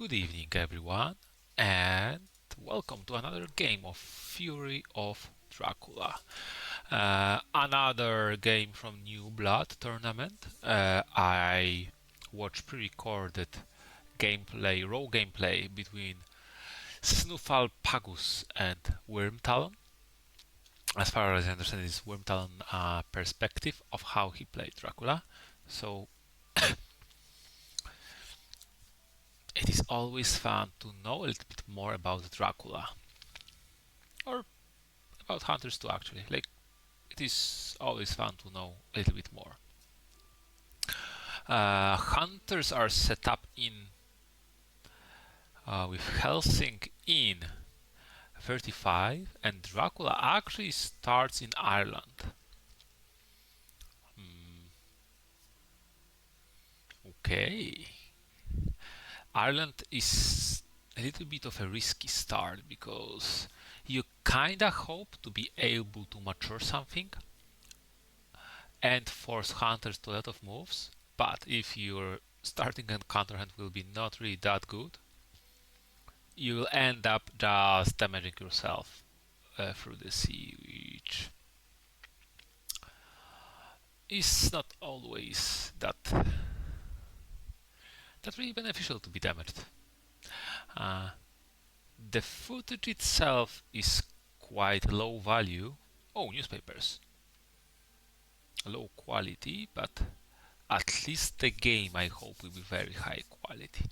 Good evening, everyone, and welcome to another game of Fury of Dracula. Another game from New Blood tournament. I watched pre-recorded gameplay, raw gameplay between Snuffaluppagus and Wyrmtalon. As far as I understand, it's Wyrmtalon perspective of how he played Dracula. So it is always fun to know a little bit more about Dracula, or about hunters too. Actually, it is always fun to know a little bit more. Hunters are set up in with Helsing in 35, and Dracula actually starts in Ireland. Okay. Ireland is a little bit of a risky start because you kinda hope to be able to mature something and force hunters to a lot of moves, but if your starting and counter hand will be not really that good, you will end up just damaging yourself through the sea, which is not always that really beneficial to be damaged. The footage itself is quite low value. Oh, newspapers. Low quality, but at least the game, I hope, will be very high quality.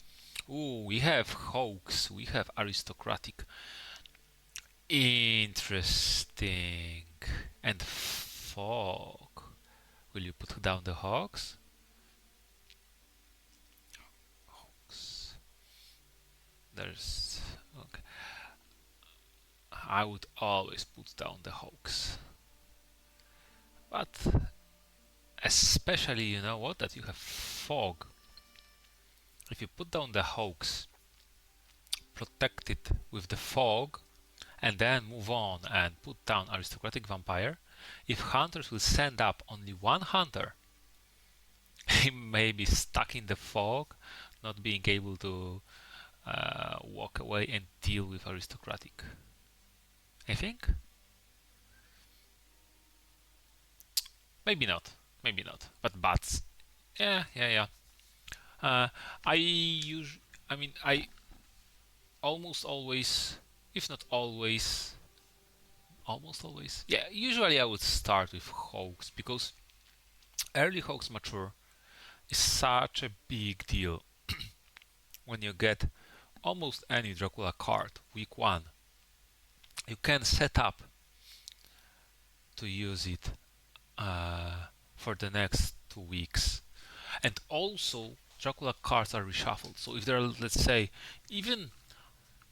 Ooh, we have hoax, we have aristocratic. Interesting. And fog. Will you put down the hogs? Hogs. There's... okay. I would always put down the hogs. But especially, you know what, that you have fog. If you put down the hoax, protect it with the fog, and then move on and put down aristocratic vampire, if hunters will send up only one hunter, he may be stuck in the fog, not being able to walk away and deal with aristocratic. I think? Maybe not. Maybe not. But bats. Yeah. I almost always, if not always, almost always. Yeah, usually I would start with hoax because early hoax mature is such a big deal. When you get almost any Dracula card week 1, you can set up to use it for the next 2 weeks. And also Dracula cards are reshuffled. So if there are, let's say, even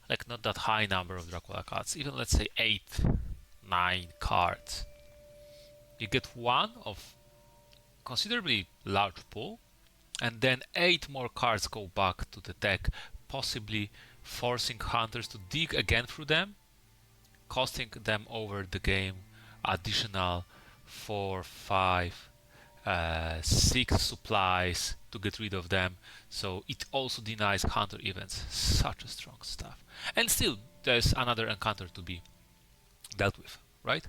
like not that high number of Dracula cards, even let's say 8, 9 cards, you get one of considerably large pool, and then 8 more cards go back to the deck, possibly forcing hunters to dig again through them, costing them over the game additional 4, 5, 6 supplies to get rid of them. So it also denies hunter events. Such a strong stuff. And still, there's another encounter to be dealt with, right?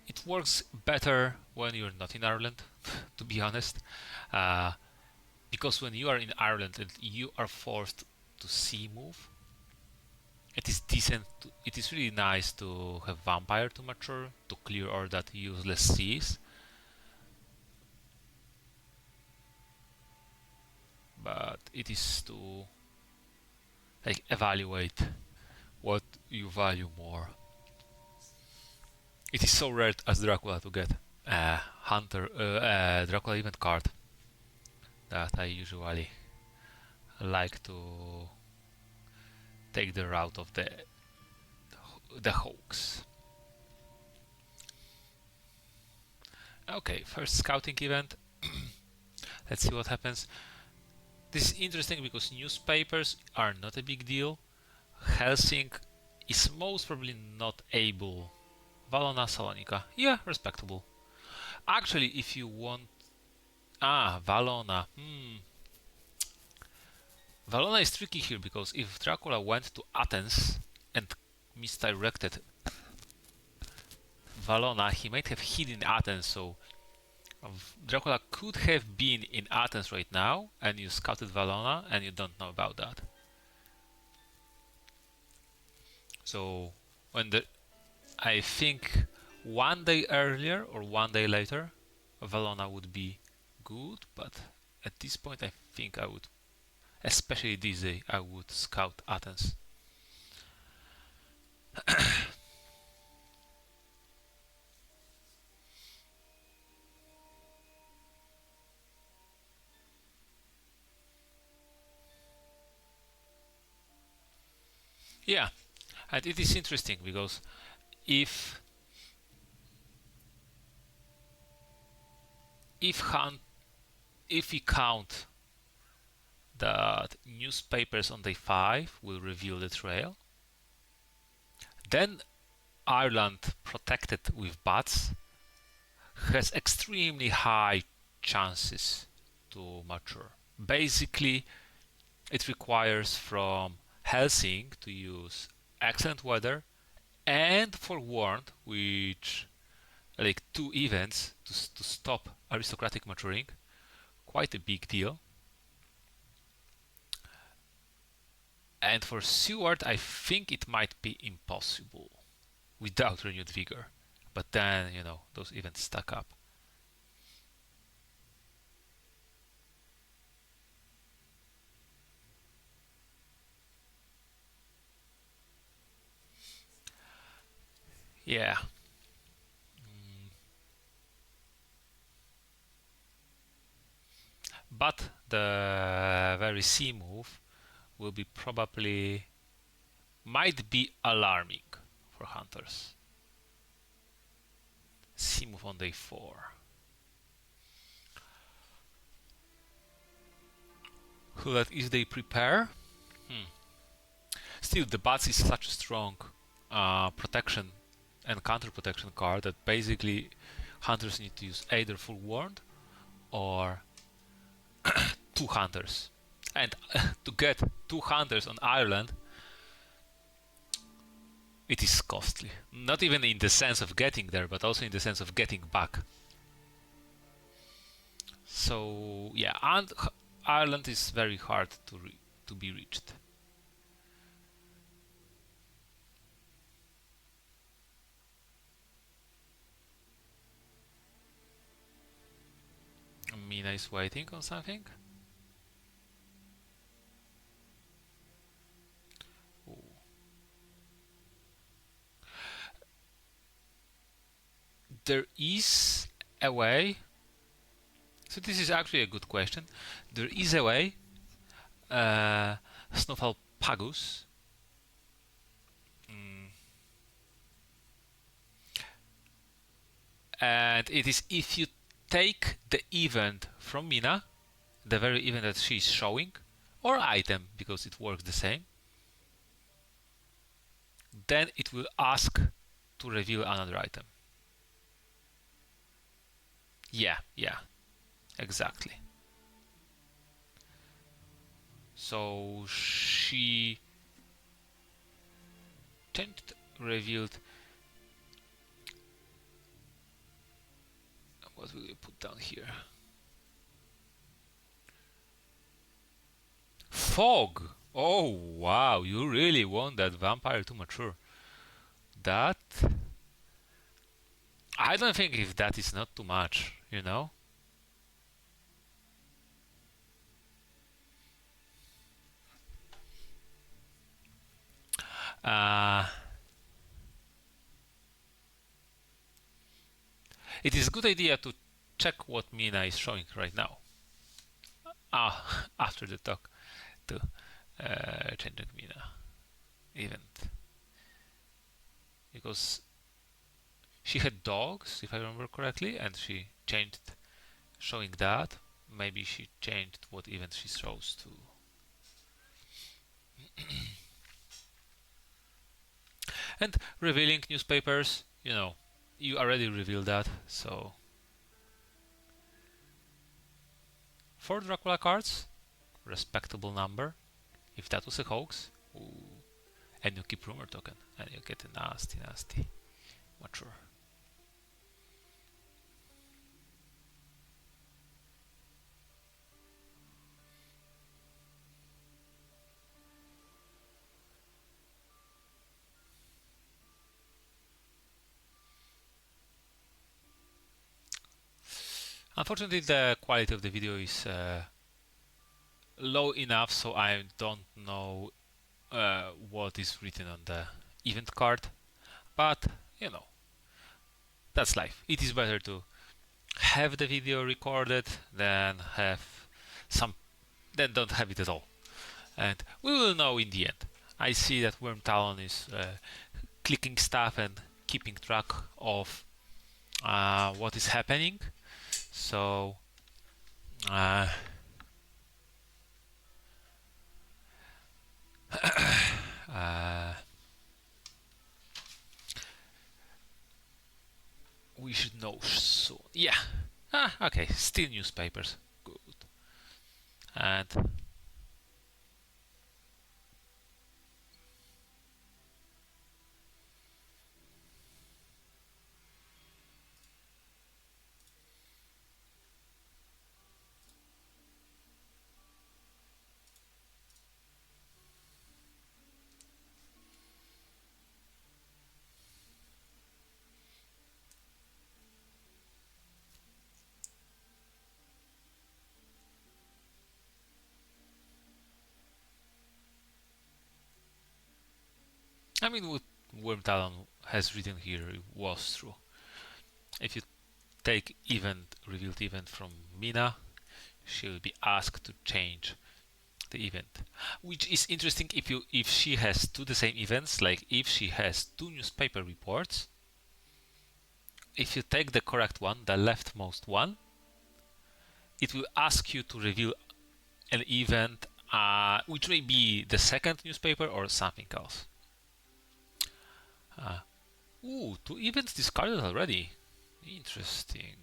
It works better when you're not in Ireland, to be honest. Because when you are in Ireland and you are forced to sea move, it is decent. It is really nice to have vampire to mature to clear all that useless seas. But it is to evaluate what you value more. It is so rare as Dracula to get a hunter Dracula event card that I usually like to take the route of the hoax. Okay, first scouting event. Let's see what happens. This is interesting because newspapers are not a big deal. Helsing is most probably not able Valona Salonika. Yeah, respectable. Actually, if you want... Valona. Valona is tricky here because if Dracula went to Athens and misdirected Valona, he might have hidden Athens, so Dracula could have been in Athens right now and you scouted Valona and you don't know about that. So I think one day earlier or one day later Valona would be good, but at this point I think I would, especially this day, I would scout Athens. Yeah, and it is interesting because if if we count that newspapers on day 5 will reveal the trail, then Ireland protected with bats has extremely high chances to mature. Basically, it requires from Helsing to use excellent weather and forewarned, which like 2 events to stop aristocratic maturing. Quite a big deal. And for Seward, I think it might be impossible without renewed vigor. But then, those events stack up. Yeah. But the very C move will be might be alarming for hunters. C move on day 4. So that if they prepare, still the bats is such a strong protection and counter protection card that basically hunters need to use either forewarned or 2 hunters. And to get 2 hunters on Ireland, it is costly. Not even in the sense of getting there, but also in the sense of getting back. So yeah, and Ireland is very hard to be reached. Mina is waiting on something. Ooh. There is a way. So this is actually a good question. There is a way. Snuffaluppagus. And it is if you take the event from Mina, the very event that she is showing, or item, because it works the same, then it will ask to reveal another item. Yeah, exactly. So she revealed. What will you put down here? Fog! Oh wow, you really want that vampire to mature. That... I don't think if that is not too much, It is a good idea to check what Mina is showing right now. After the talk to changing Mina event. Because she had dogs, if I remember correctly, and she changed showing that. Maybe she changed what event she shows to. And revealing newspapers, you already revealed that, so 4 Dracula cards, respectable number. If that was a hoax, ooh. And you keep rumor token, and you get a nasty mature. Unfortunately, the quality of the video is low enough, so I don't know what is written on the event card. But you know, that's life. It is better to have the video recorded than have some, then don't have it at all. And we will know in the end. I see that Wyrmtalon is clicking stuff and keeping track of what is happening. So we should know soon. Yeah. Okay. Still newspapers. Good. And I mean, what Wyrmtalon has written here was true. If you take revealed event from Mina, she will be asked to change the event, which is interesting if she has two the same events. Like if she has two newspaper reports, if you take the correct one, the leftmost one, it will ask you to reveal an event which may be the second newspaper or something else. Ooh, 2 events discarded already. Interesting.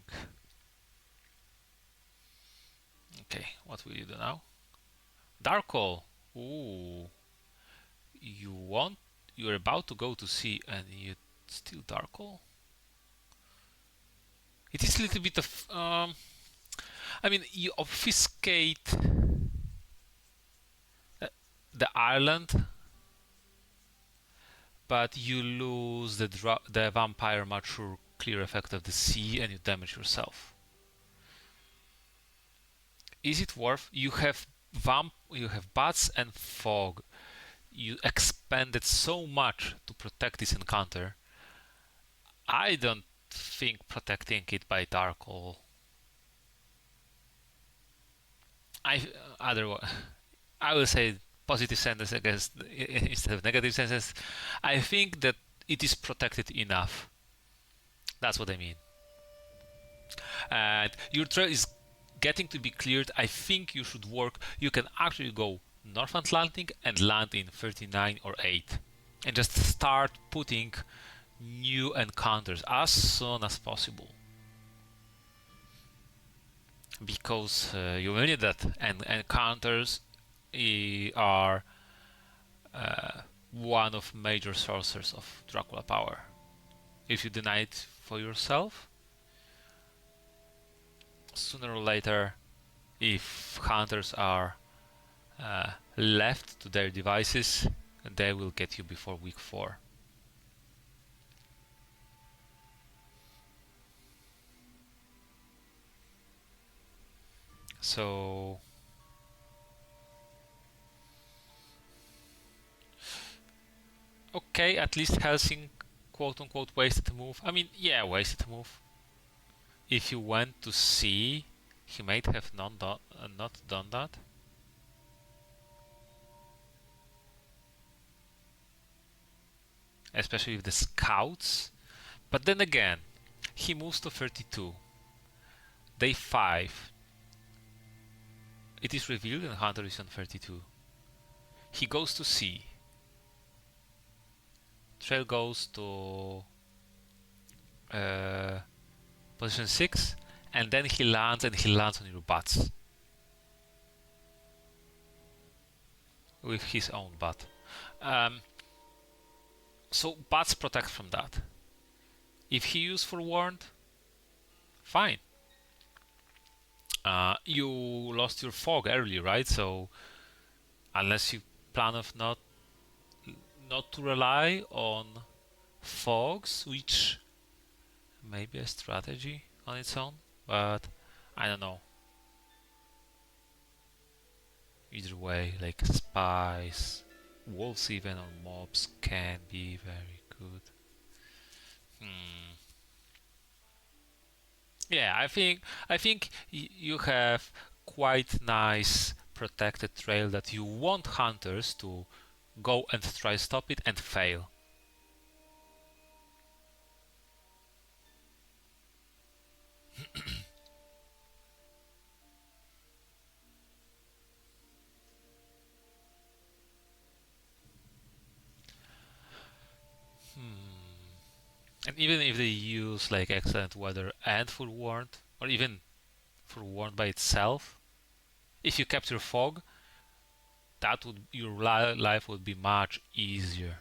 Okay, what will you do now? Dark Hole. Ooh. You're about to go to sea and you still Dark Hole? It is a little bit of I mean, you obfuscate the island, but you lose the vampire mature clear effect of the sea and you damage yourself. Is it worth? You have bats and fog. You expended so much to protect this encounter. I don't think protecting it by Dark Hole. I will say positive sentence against instead of negative sentence. I think that it is protected enough. That's what I mean. And your trail is getting to be cleared. I think you should work. You can actually go North Atlantic and land in 39 or 8 and just start putting new encounters as soon as possible, because you will need that, and encounters are one of major sources of Dracula power. If you deny it for yourself, sooner or later, if hunters are left to their devices, they will get you before week 4. So okay, at least Helsing quote unquote wasted a move. I mean, yeah, wasted a move. If you went to sea, he might have not done that. Especially with the scouts. But then again, he moves to 32. Day 5. It is revealed and Hunter is on 32. He goes to sea. Trail goes to uh, position 6, and then he lands on your butts with his own butt. So butts protect from that. If he used forewarned, fine. You lost your fog early, right? So unless you plan of not to rely on fogs, which may be a strategy on its own, but I don't know. Either way, like spies, wolves even, or mobs can be very good. Yeah, I think you have quite nice protected trail that you want hunters to go and try stop it and fail. And even if they use like excellent weather and forewarned, or even forewarned by itself, if you capture fog, that would your life would be much easier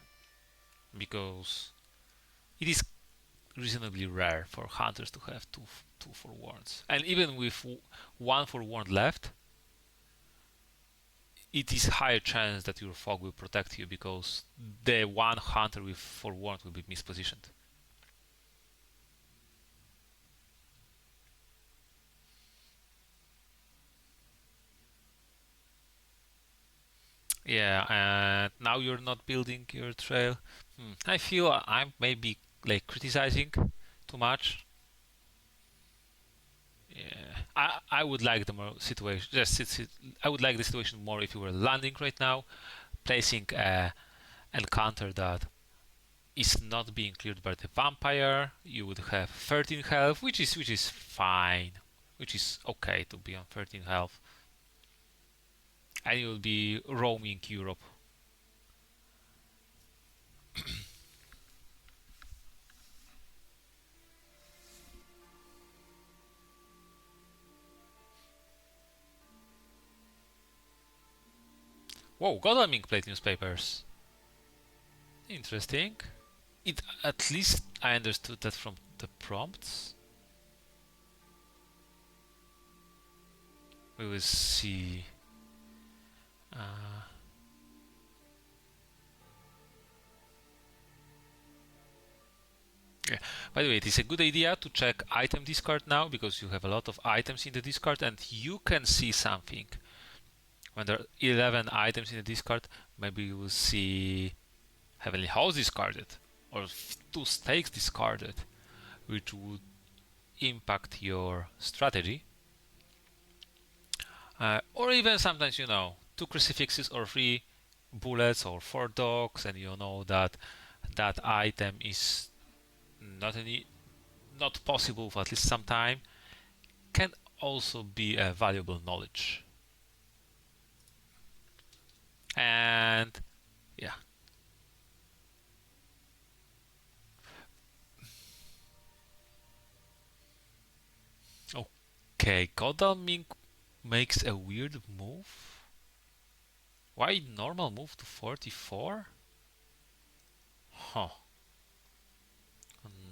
because it is reasonably rare for hunters to have two forewarns. And even with one forewarned left, it is higher chance that your fog will protect you because the one hunter with forewarned will be mispositioned. Yeah, and now you're not building your trail. I feel I'm maybe like criticizing too much. Yeah, I would like the more situation. I would like the situation more if you were landing right now, placing a encounter that is not being cleared by the vampire. You would have 13 health, which is fine, which is okay to be on 13 health, and you will be roaming Europe. Whoa, Godalming plate newspapers. Interesting. It at least I understood that from the prompts. We will see. Uh, yeah. By the way, it is a good idea to check item discard now because you have a lot of items in the discard and you can see something. When there are 11 items in the discard, maybe you will see Heavenly House discarded or two stakes discarded, which would impact your strategy. Or even sometimes, two crucifixes or three bullets or four dogs, and you know that that item is not possible for at least some time, can also be a valuable knowledge. And yeah, okay, Godalming makes a weird move. Why normal move to 44? Huh.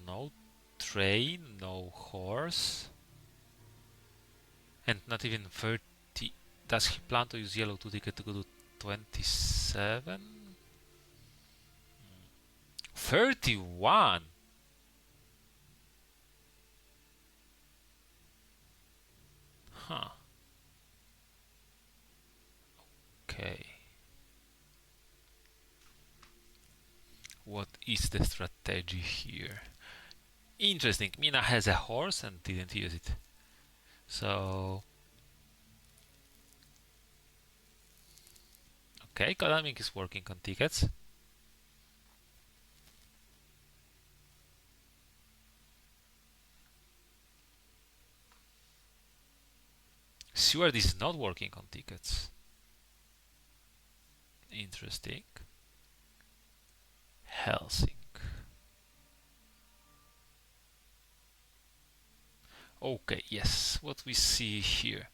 No train, no horse, and not even 30. Does he plan to use yellow 2 ticket to go to 27? 31? Huh. Okay. What is the strategy here? Interesting. Mina has a horse and didn't use it. So. Okay, Kodamik is working on tickets. Seward is not working on tickets. Interesting. Helsing. Okay, yes, what we see here.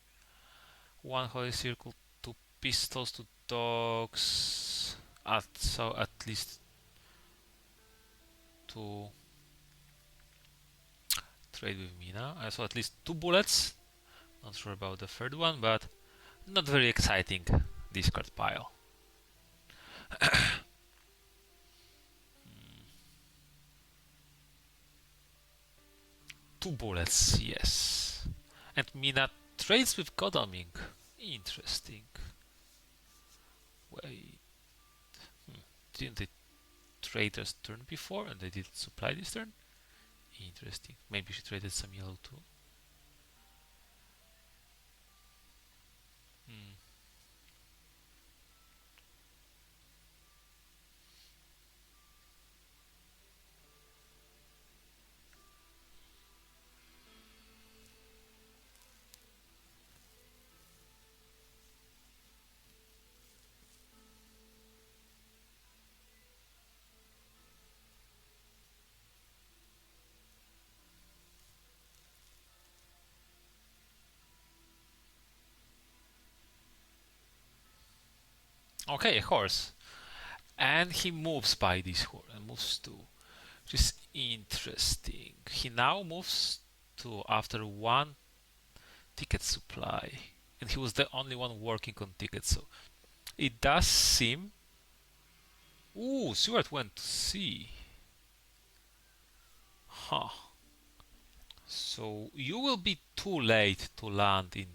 One holy circle, two pistols, two dogs. So at least two trade with Mina. So at least two bullets. Not sure about the third one, but not very exciting discard pile. Two bullets, yes. And Mina trades with Godalming. Interesting. Wait. Didn't they trade this turn before and they didn't supply this turn? Interesting. Maybe she traded some yellow too. Hmm. Okay, a horse. And he moves by this horse and moves to, which is interesting. He now moves to after one ticket supply. And he was the only one working on tickets, so it does seem. Ooh, Stewart went to C. Huh. So you will be too late to land in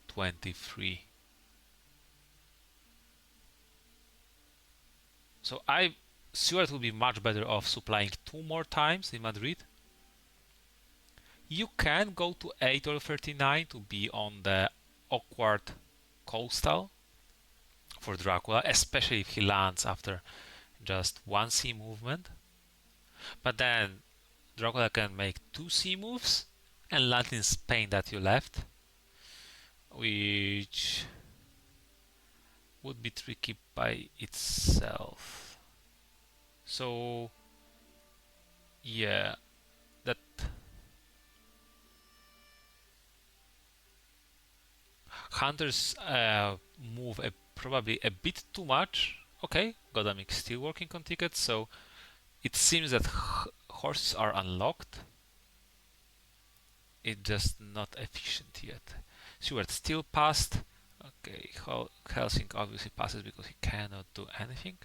23. So Stewart will be much better off supplying two more times in Madrid. You can go to 8 or 39 to be on the awkward coastal for Dracula, especially if he lands after just one C movement. But then Dracula can make two C moves and land in Spain that you left, which would be tricky by itself. So yeah, that hunters move probably a bit too much. Okay, Godamic still working on tickets, so it seems that horses are unlocked. It's just not efficient yet. Stewart still passed. Okay, Helsing obviously passes because he cannot do anything.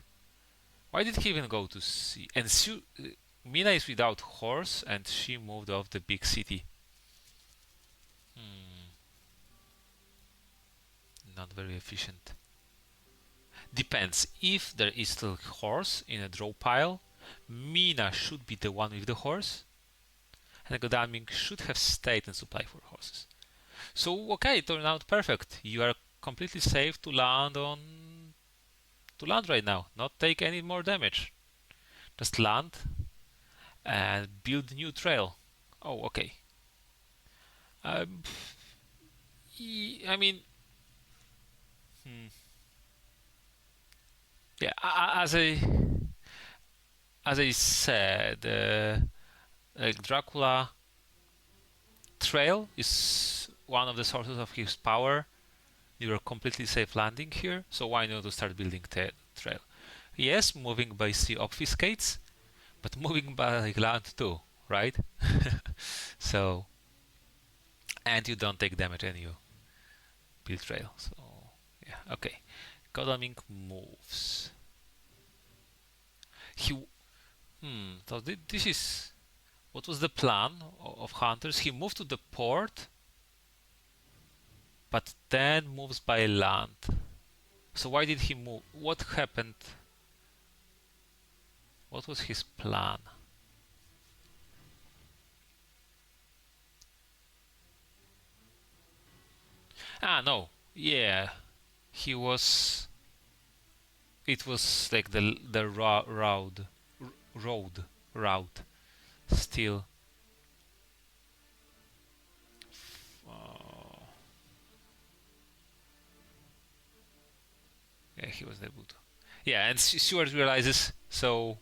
Why did he even go to C? And Mina is without horse and she moved off the big city. Not very efficient. Depends. If there is still horse in a draw pile, Mina should be the one with the horse, and Godalming should have stayed and supply for horses. So okay, it turned out perfect. You are completely safe to land right now. Not take any more damage. Just land and build new trail. Oh, okay. Um, I mean, yeah. As I said, like Dracula trail is one of the sources of his power. You are completely safe landing here, so why not to start building trail? Yes, moving by sea obfuscates, but moving by land too, right? So, and you don't take damage and you build trail. So, yeah, okay. Godalming moves. He, so this is what was the plan of hunters. He moved to the port, but then moves by land. So why did he move? What happened? What was his plan? No. Yeah. He was. It was like the route still. Uh, yeah, he was able to. Yeah, and Stewart realizes so.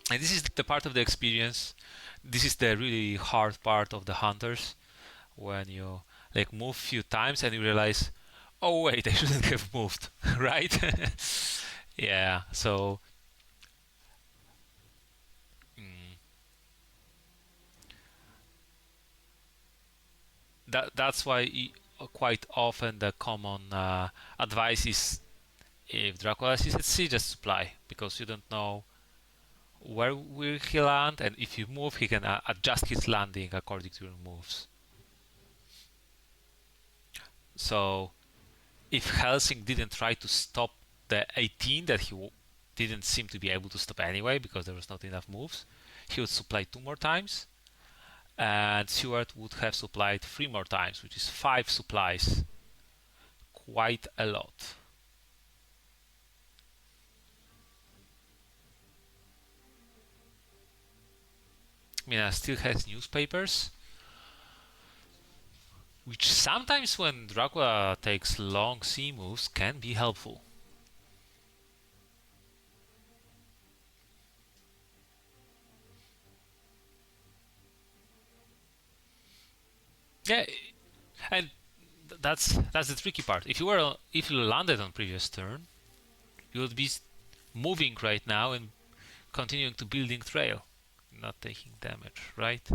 And this is the part of the experience. This is the really hard part of the hunters. when you like move few times and you realize, oh wait, I shouldn't have moved, right? Yeah, so mm, that's why quite often the common advice is, if Dracula is at sea, just supply, because you don't know where will he land, and if you move, he can adjust his landing according to your moves. So if Helsing didn't try to stop the 18 that he didn't seem to be able to stop anyway because there was not enough moves, he would supply 2 more times, and Stewart would have supplied 3 more times, which is 5 supplies. Quite a lot. Mina still has newspapers, which sometimes when Dracula takes long sea moves can be helpful. Yeah, and that's the tricky part. If you landed on previous turn, you would be moving right now and continuing to building trail, not taking damage, right?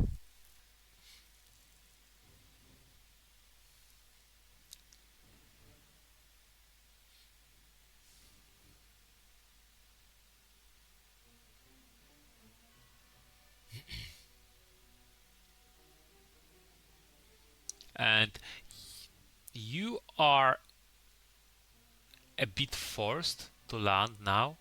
And you are a bit forced to land now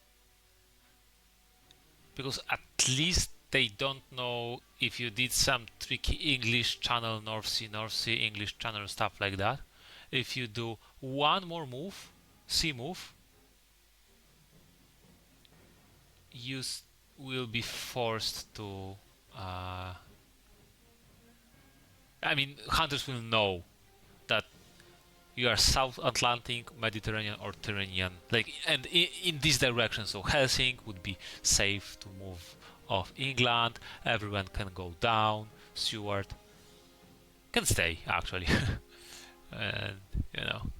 because at least they don't know if you did some tricky English channel, North Sea, English channel, stuff like that. If you do one more move, sea move, you will be forced to. Uh, I mean, hunters will know that you are South Atlantic, Mediterranean, or Tyrrhenian, like, and in this direction. So Helsinki would be safe to move off England. Everyone can go down. Stewart can stay actually, and you know.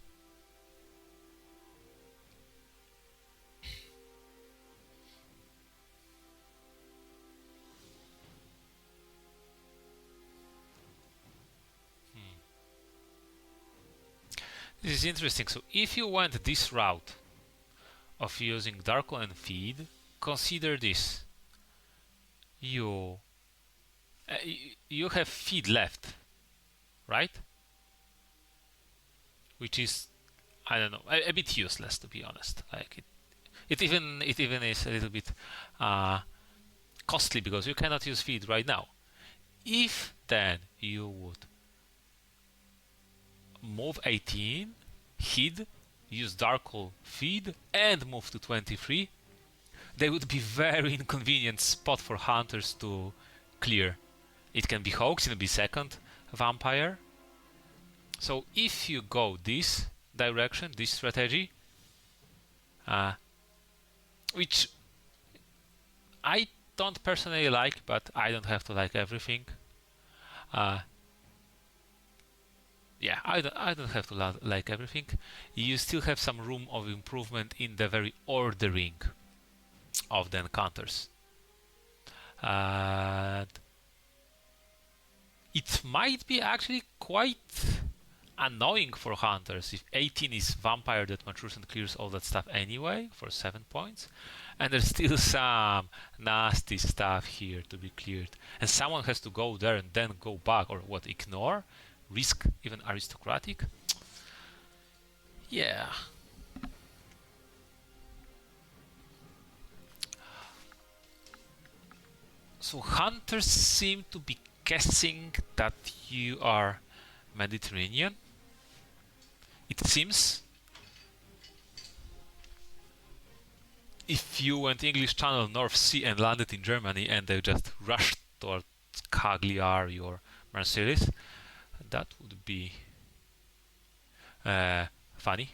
This is interesting. So if you went this route of using Darko and Feed, consider this: you you have Feed left, right? Which is, I don't know, a bit useless to be honest. Like it even is a little bit uh, costly because you cannot use feed right now. If then you would move 18, hid, use Darkle feed, and move to 23, they would be very inconvenient spot for hunters to clear. It can be Hoax, it can be second Vampire. So if you go this direction, this strategy, uh, which I don't personally like, but I don't have to like everything. Uh, yeah, I don't have to like everything. You still have some room of improvement in the very ordering of the encounters. And it might be actually quite annoying for hunters if 18 is vampire that matures and clears all that stuff anyway for 7 points, and there's still some nasty stuff here to be cleared, and someone has to go there and then go back, or what, ignore, risk even aristocratic. Yeah. So hunters seem to be guessing that you are Mediterranean. It seems if you went English Channel, North Sea, and landed in Germany, and they just rushed towards Cagliari or Marseilles, that would be funny.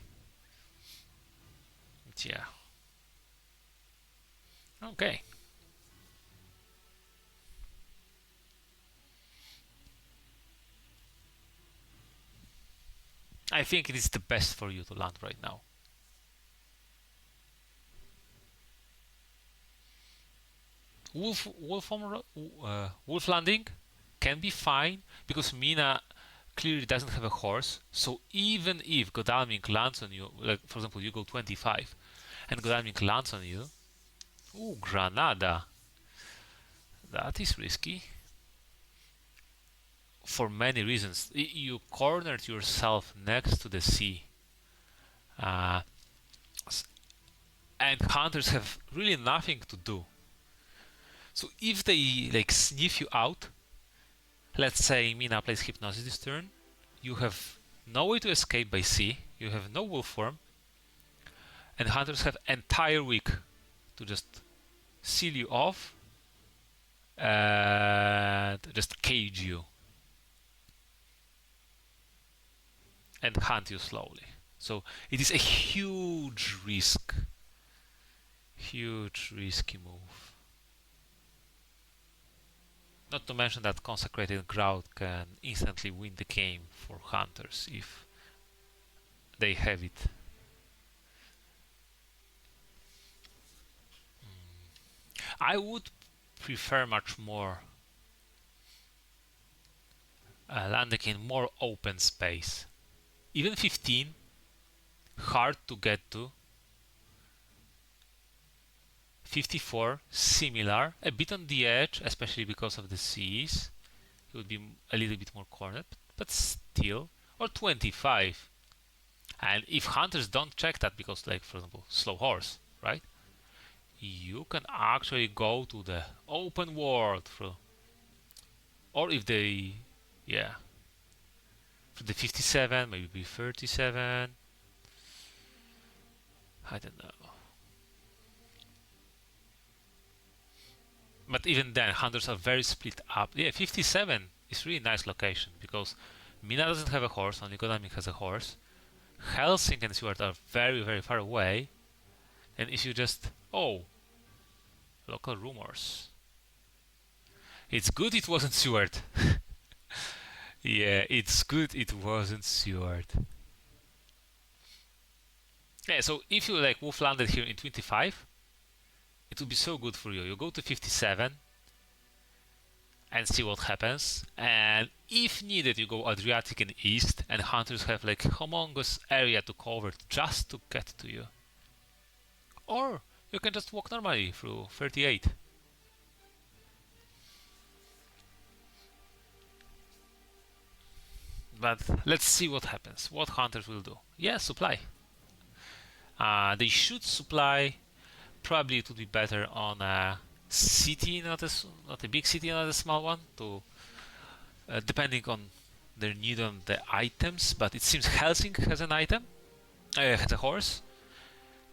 But yeah. Okay. I think it is the best for you to land right now. Wolf landing can be fine because Mina clearly doesn't have a horse. So even if Godalming lands on you, like for example, you go 25 and Godalming lands on you, ooh, Granada. That is risky for many reasons. You cornered yourself next to the sea, uh, and hunters have really nothing to do. So if they like sniff you out, let's say Mina plays Hypnosis this turn, you have no way to escape by sea, you have no wolf form, and hunters have entire week to just seal you off and just cage you and hunt you slowly. So it is a huge risk, huge risky move. Not to mention that Consecrated Ground can instantly win the game for hunters if they have it. I would prefer much more landing in more open space. Even 15, hard to get to. 54, similar, a bit on the edge, especially because of the seas. It would be a little bit more cornered, but still. Or 25. And if hunters don't check that because, like, for example, slow horse, right? You can actually go to the open world through. Or if they, yeah, for the 57, maybe 37. I don't know. But even then, hunters are very split up. Yeah, 57 is really nice location because Mina doesn't have a horse, only Godalming has a horse. Helsing and Seward are very, very far away. And if you just. Oh, local rumors. It's good it wasn't Seward. Yeah, it's good it wasn't Seward. Yeah, so if you like wolf landed here in 25, it would be so good for you. You go to 57 and see what happens. And if needed, you go Adriatic and East, and hunters have like humongous area to cover just to get to you. Or you can just walk normally through 38. But let's see what happens. What hunters will do. Yeah, supply. They should supply. Probably it would be better on a city, not a big city, not a small one, to depending on their need on the items. But it seems Helsing has an item, has a horse.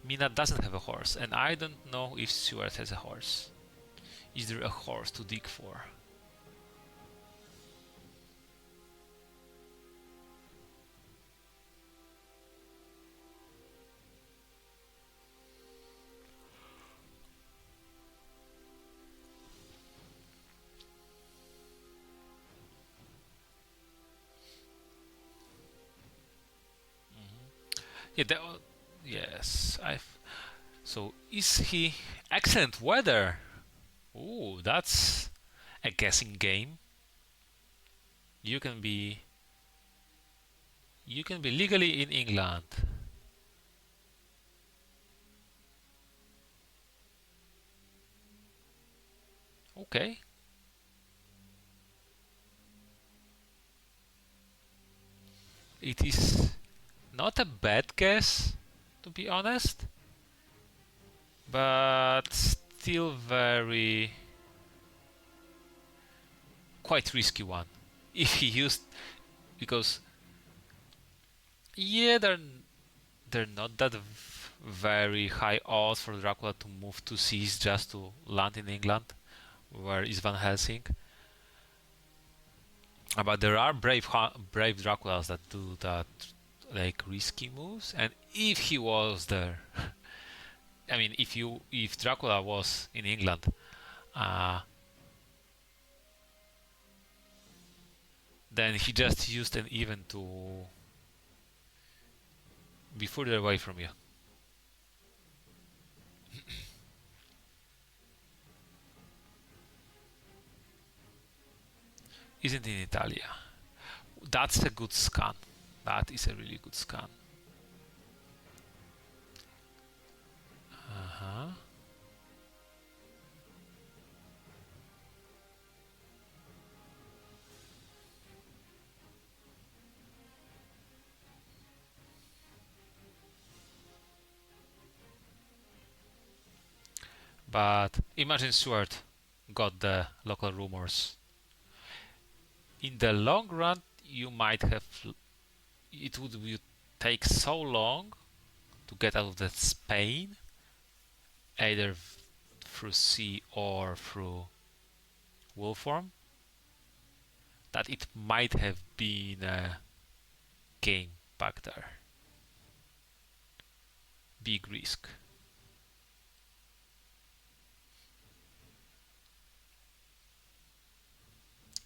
Mina doesn't have a horse, and I don't know if Stuart has a horse. Is there a horse to dig for? Yeah, yes. I've. So is he excellent weather? Oh, that's a guessing game. You can be. You can be legally in England. Okay. It is not a bad guess, to be honest, but still very quite risky one. If he used because yeah, they're not that very high odds for Dracula to move to seas just to land in England, where is Van Helsing. But there are brave Draculas that do that like risky moves, and if he was there, I mean, if Dracula was in England, uh, then he just used an event to Be further away from you. Isn't in Italia. That's a good scan. That is a really good scan. Uh-huh. But imagine Stuart got the local rumors. In the long run, you might have. It would take so long to get out of that Spain, either through sea or through Wolform, that it might have been a game back there. Big risk.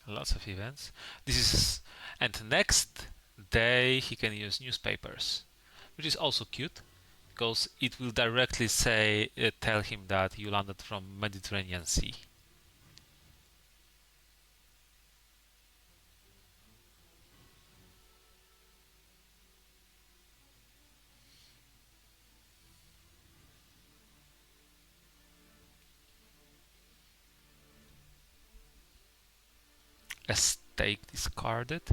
Lots of events. This is, and next day he can use newspapers, which is also cute because it will directly say tell him that you landed from Mediterranean Sea. A stake discarded.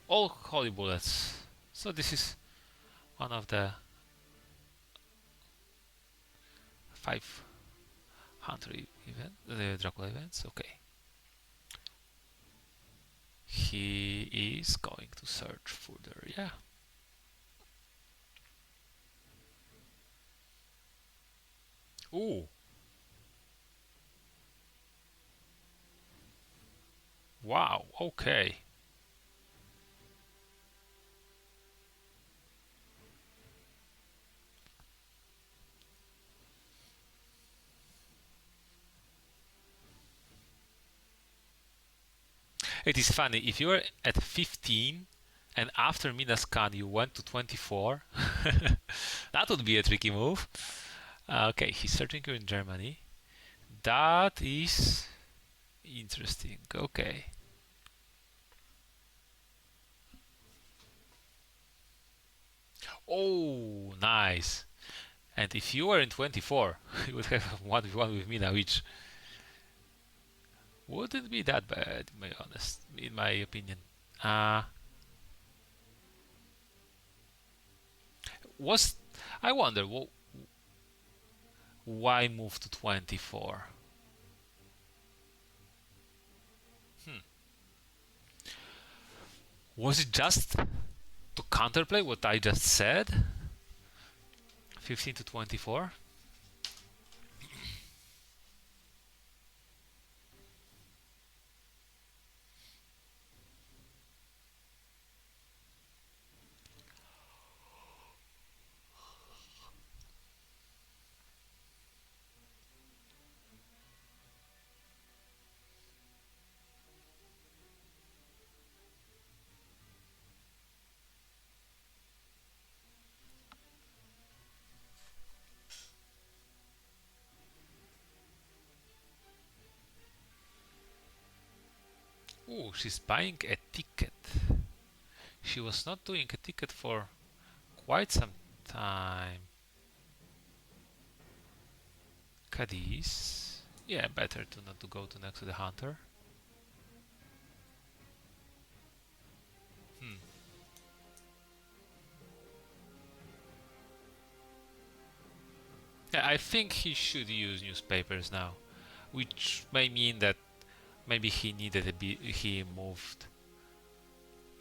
All holy bullets. So this is one of the 500 the Dracula events. Okay. He is going to search further. Yeah. Ooh. Wow. Okay. It is funny if you're at 15 and after Minascan you went to 24. That would be a tricky move. Okay, he's searching you in Germany. That is interesting. Okay. Oh, nice. And if you were in 24, you would have 1v1 with Mina, which wouldn't be that bad, in my opinion. Uh, was I wonder why move to 24? Hmm. Was it just to counterplay what I just said? 15 to 24? Oh, she's buying a ticket. She was not doing a ticket for quite some time. Cadiz. Yeah, better to not to go to next to the hunter. Hmm. Yeah, I think he should use newspapers now, which may mean that maybe he needed a bit. He moved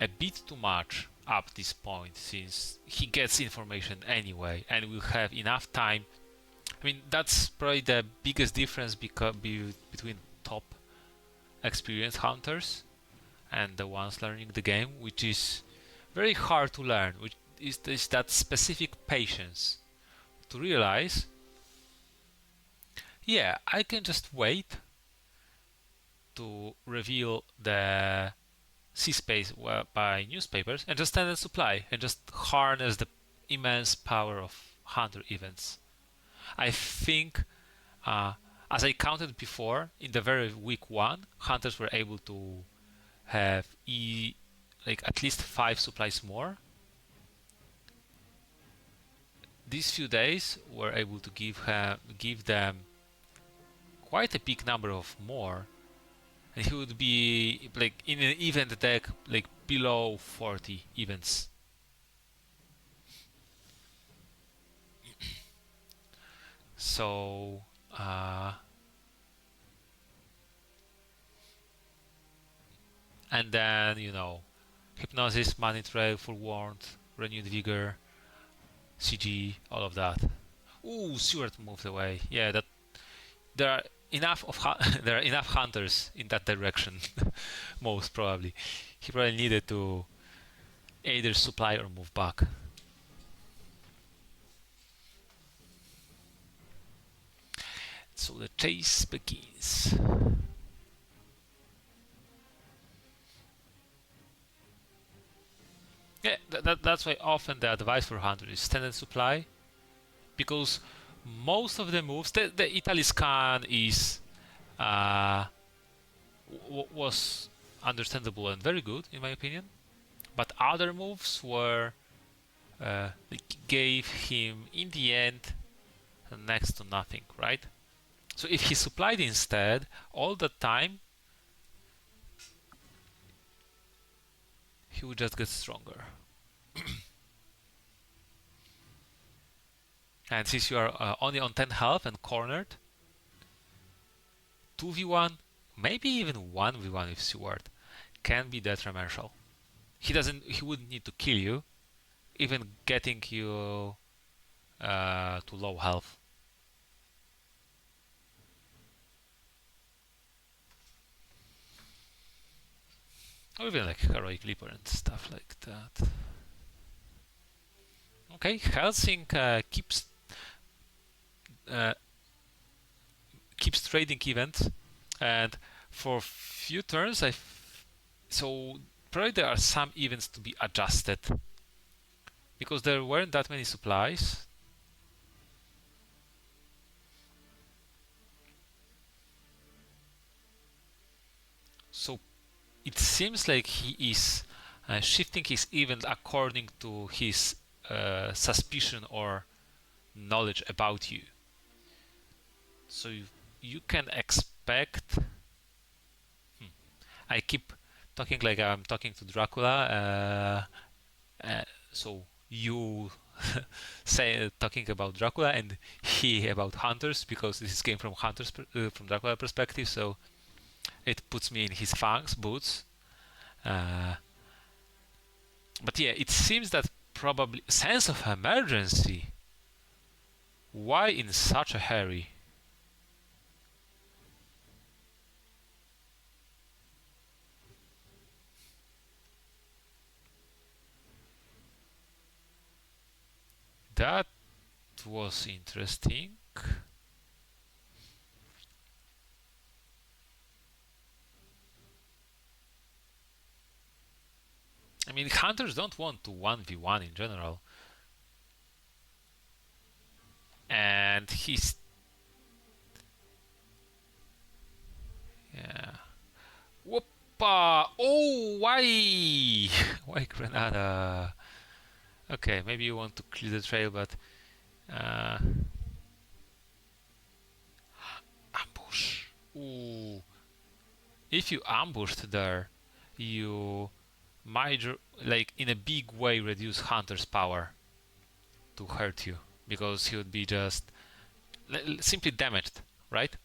a bit too much up this point since he gets information anyway and will have enough time. I mean, that's probably the biggest difference between top experienced hunters and the ones learning the game, which is very hard to learn, which is that specific patience to realize, yeah, I can just wait to reveal the sea space by newspapers and just stand and supply and just harness the immense power of hunter events. I think, uh, as I counted before, in the very week one, hunters were able to have like at least 5 supplies more. These few days were able to give them quite a big number of more, and he would be like in an event deck like below 40 events. So and then hypnosis, money trail, full warmth, renewed vigor, CG, all of that. Ooh, Stewart moved away. Yeah, that there are there are enough hunters in that direction. Most probably, he probably needed to either supply or move back. So the chase begins. Yeah, that's why often the advice for hunter is standard supply, because most of the moves, the Italy scan is was understandable and very good in my opinion, but other moves were gave him in the end next to nothing, right? So if he supplied instead all the time, he would just get stronger. And since you are only on 10 health and cornered, 2v1, maybe even 1v1 with Seward can be detrimental. He wouldn't need to kill you, even getting you to low health. Or even like Heroic Leaper and stuff like that. Okay, Helsing keeps trading events, and for few turns so probably there are some events to be adjusted because there weren't that many supplies. So it seems like he is shifting his event according to his suspicion or knowledge about you. So you can expect. I keep talking like I'm talking to Dracula. So you say talking about Dracula and he about hunters, because this came from from Dracula perspective. So it puts me in his fangs boots. But yeah, it seems that probably sense of emergency. Why in such a hurry? That was interesting. I mean, hunters don't want to 1v1 in general. And he's. Yeah. Whoopa! Oh, why? Why Granada? Okay, maybe you want to clear the trail, but. Uh, ambush. Ooh. If you ambushed there, you might, like, in a big way reduce Hunter's power to hurt you, because he would be just simply damaged, right?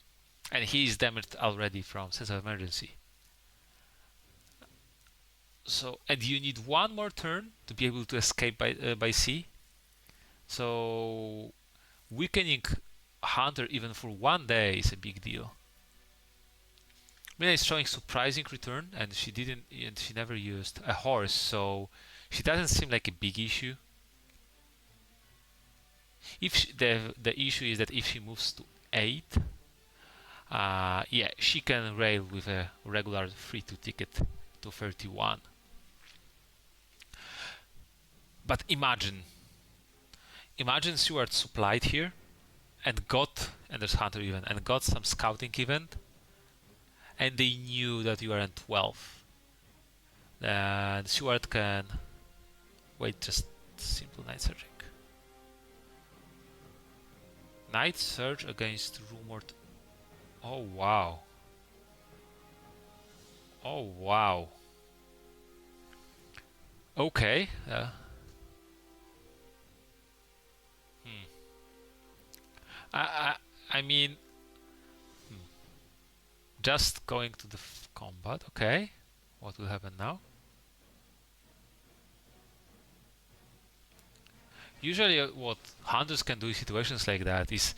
And he is damaged already from sense of emergency. So, and you need one more turn to be able to escape by sea. So, weakening Hunter even for 1 day is a big deal. Mina is showing surprising return, and she never used a horse, so she doesn't seem like a big issue. If the issue is that if she moves to 8, yeah, she can rail with a regular 3-2 ticket to 31. But imagine imagine Stewart supplied here and there's Hunter even, and got some scouting event, and they knew that you are in 12. And Stewart can wait, just simple night searching. Night search against rumored. Oh wow. Oh wow. Okay. Hmm. I I mean, hmm. Just going to the combat. Okay. What will happen now? Usually, what hunters can do in situations like that is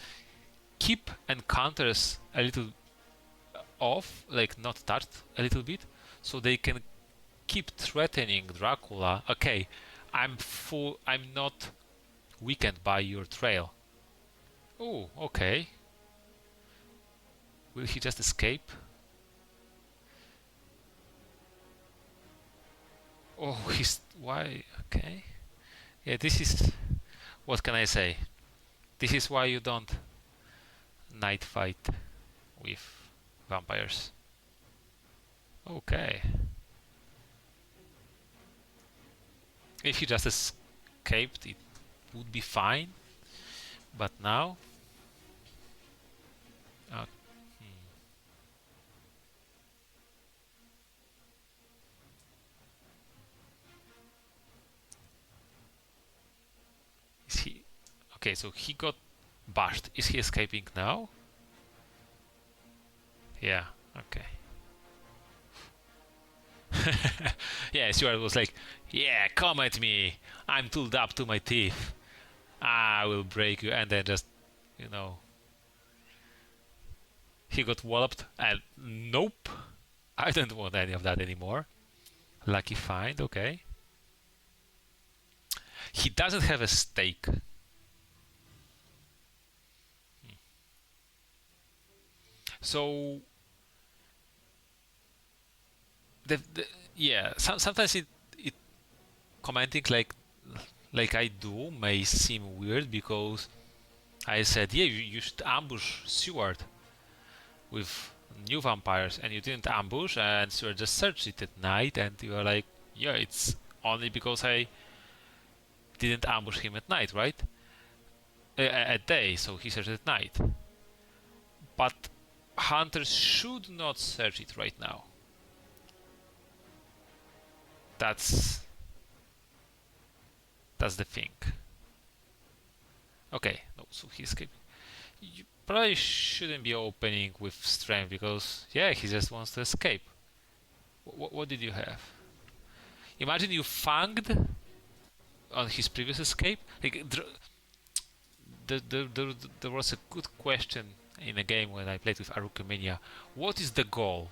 keep encounters a little off, like not touched a little bit, so they can keep threatening Dracula. Okay, I'm full. I'm not weakened by your trail. Oh, okay. Will he just escape? Oh, he's why? Okay. Yeah, this is. What can I say? This is why you don't night fight with vampires. Okay. If he just escaped, it would be fine. But now, uh, is he? Okay, so he got bashed. Is he escaping now? Yeah. Okay. Yeah, Stuart was like, "Yeah, come at me. I'm tooled up to my teeth. I will break you." And then just, you know, he got walloped. And nope, I don't want any of that anymore. Lucky find. Okay. He doesn't have a stake. So yeah, sometimes it commenting like I do may seem weird because I said, yeah, you should ambush Stewart with new vampires, and you didn't ambush, and Stewart just searched it at night, and you are like, yeah, it's only because I didn't ambush him at night, right? At day, so he searched at night. But hunters should not search it right now. That's the thing. Okay, no, so he escaped. You probably shouldn't be opening with strength because, yeah, he just wants to escape. What did you have? Imagine you fanged on his previous escape. Like, there was a good question in a game when I played with Arukimania. What is the goal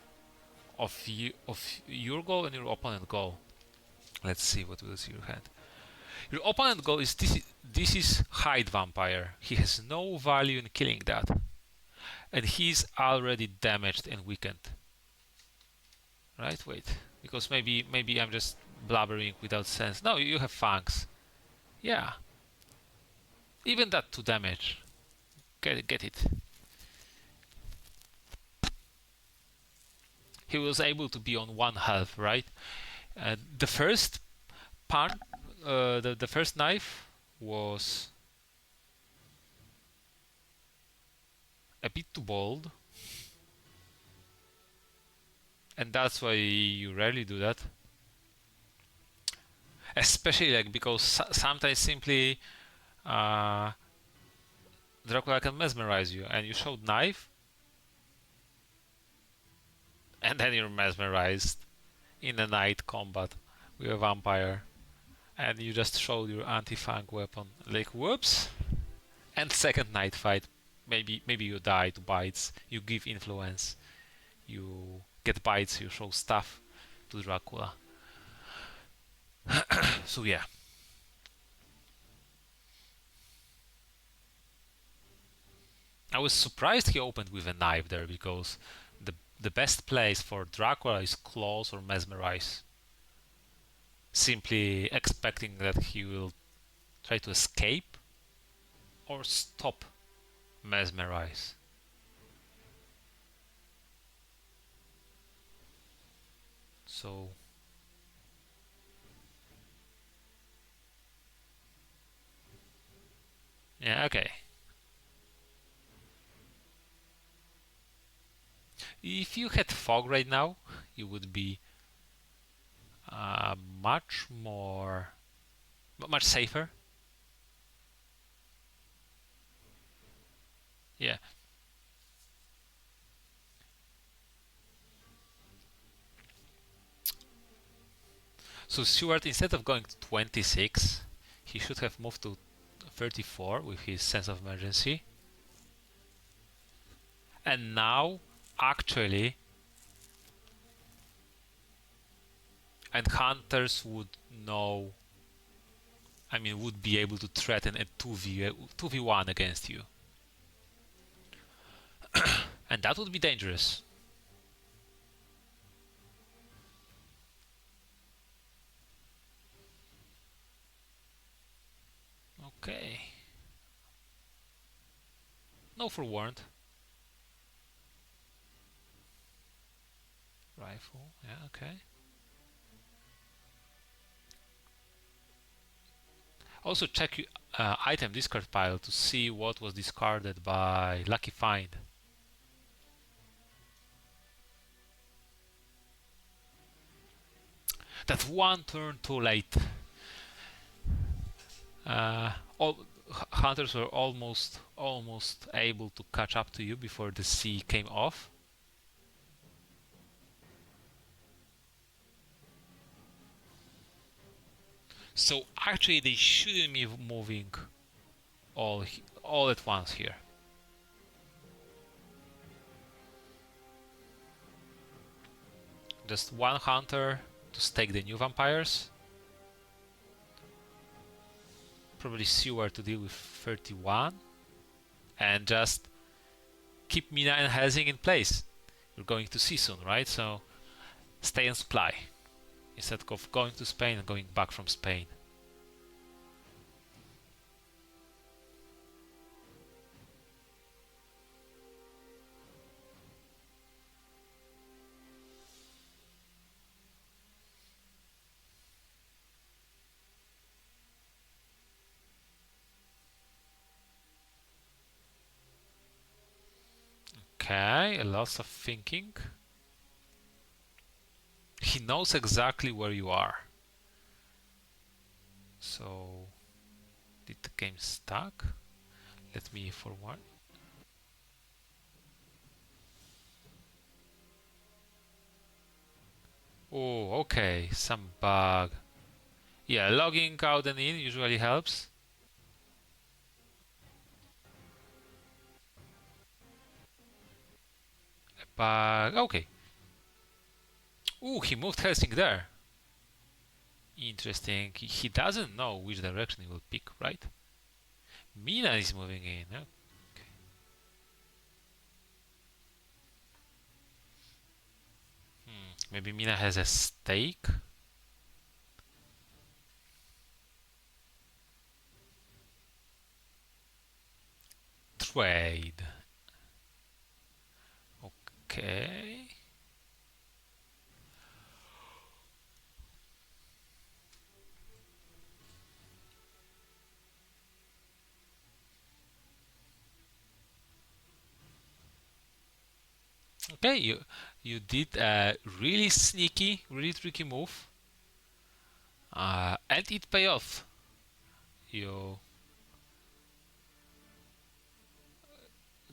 of your goal and your opponent goal? Let's see what was your hand. Your opponent goal is this is hide vampire. He has no value in killing that. And he's already damaged and weakened. Right? Wait. Because maybe I'm just blabbering without sense. No, you have fangs. Yeah. Even that 2 damage. Get it. He was able to be on 1 health, right? The first part, the first knife was a bit too bold, and that's why you rarely do that. Especially like because sometimes simply Dracula can mesmerize you, and you showed knife, and then you're mesmerized in a night combat with a vampire, and you just showed your anti-fang weapon. Like, whoops! And second night fight, maybe you die to bites, you give influence, you get bites, you show stuff to Dracula. So yeah. I was surprised he opened with a knife there because the best place for Dracula is close or mesmerize. Simply expecting that he will try to escape or stop mesmerize. So yeah, okay. If you had fog right now, you would be much more, much safer. Yeah. So Stewart, instead of going to 26, he should have moved to 34 with his sense of emergency. And now, actually, and hunters would know, I mean, would be able to threaten a 2v1 against you. And that would be dangerous. Okay. No forewarned. Rifle, yeah, okay. Also check item discard pile to see what was discarded by Lucky Find. That's one turn too late. All hunters were almost able to catch up to you before the sea came off. So actually they shouldn't be moving all at once here. Just one hunter to stake the new vampires. Probably Sewer to deal with 31. And just keep Mina and Helsing in place. You're going to sea soon, right? So stay and supply. Instead of going to Spain and going back from Spain. Okay, lots of thinking. He knows exactly where you are. So, did the game stuck? Let me forward. Oh, okay, some bug. Yeah, logging out and in usually helps. A bug. Okay. Ooh, he moved Helsing there. Interesting. He doesn't know which direction he will pick, right? Mina is moving in. Okay. Maybe Mina has a stake. Trade. Okay. Okay, you did a really sneaky, really tricky move, and it paid off. You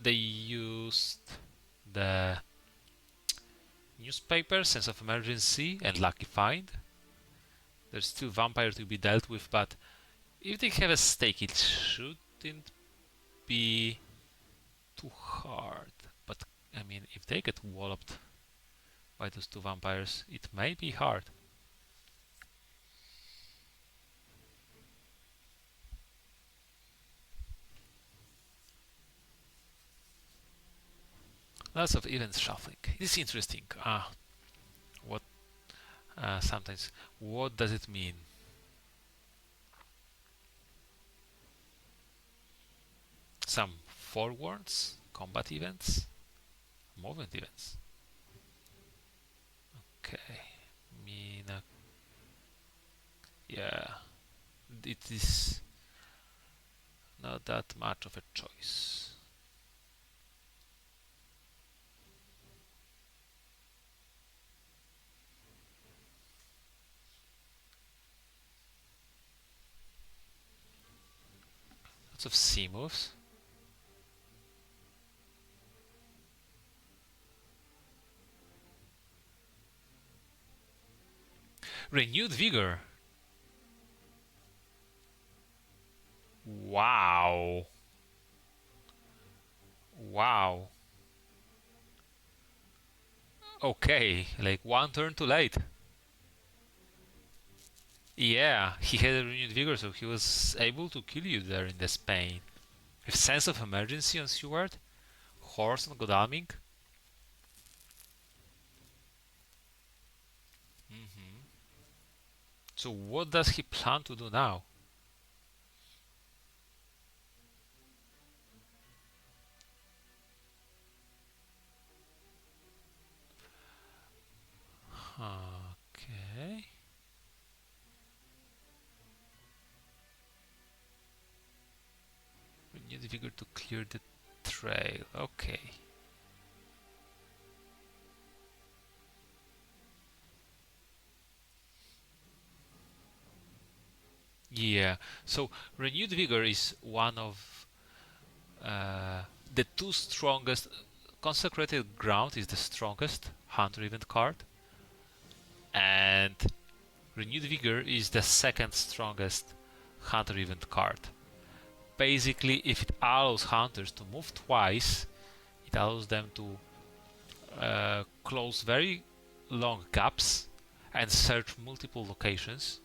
They used the newspaper, sense of emergency, and lucky find. There's still vampire to be dealt with, but if they have a stake, it shouldn't be too hard. But I mean, if they get walloped by those two vampires, it may be hard. Lots of events shuffling. This is interesting. What sometimes what does it mean? some forewarns, combat events, movement events. Okay, Mina. Yeah, it is not that much of a choice. Lots of C moves. Renewed vigor. Wow. Wow. Okay, like one turn too late. Yeah, he had a renewed vigor, so he was able to kill you there in the Spain. With sense of emergency on Stewart, horse on Godalming. So what does he plan to do now? Okay. Renewed vigor to clear the trail. Okay. Yeah. So renewed vigor is one of the two strongest. Consecrated ground is the strongest hunter event card, and renewed vigor is the second strongest hunter event card. Basically, if it allows hunters to move twice, it allows them to close very long gaps and search multiple locations.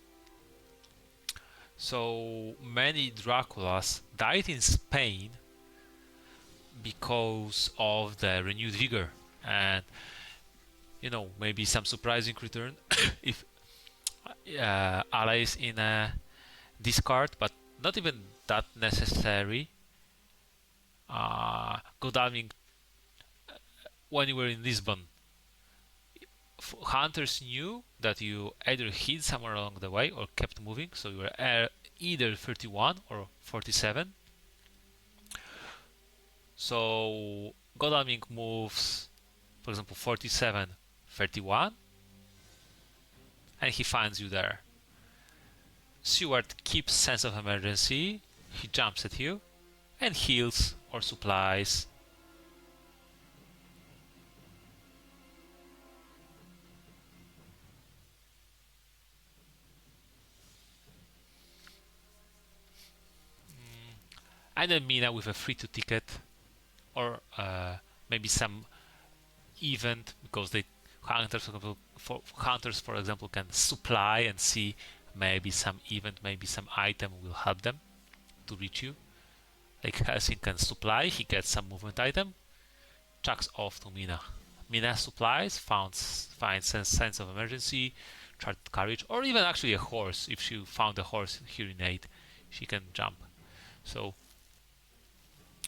So many Draculas died in Spain because of the renewed vigor, and maybe some surprising return if allies in a discard, but not even that necessary. Godalming, when you were in Lisbon, hunters knew that you either hid somewhere along the way or kept moving, so you were either 31 or 47. So Godalming moves, for example, 47, 31, and he finds you there. Stewart keeps sense of emergency, he jumps at you, and heals or supplies. And then Mina with a free to ticket, or maybe some event, because hunters, for example, can supply and see maybe some event, maybe some item will help them to reach you. Like Helsing can supply, he gets some movement item, chucks off to Mina. Mina supplies, finds sense of emergency, charted courage, or even actually a horse. If she found a horse here in 8, she can jump. So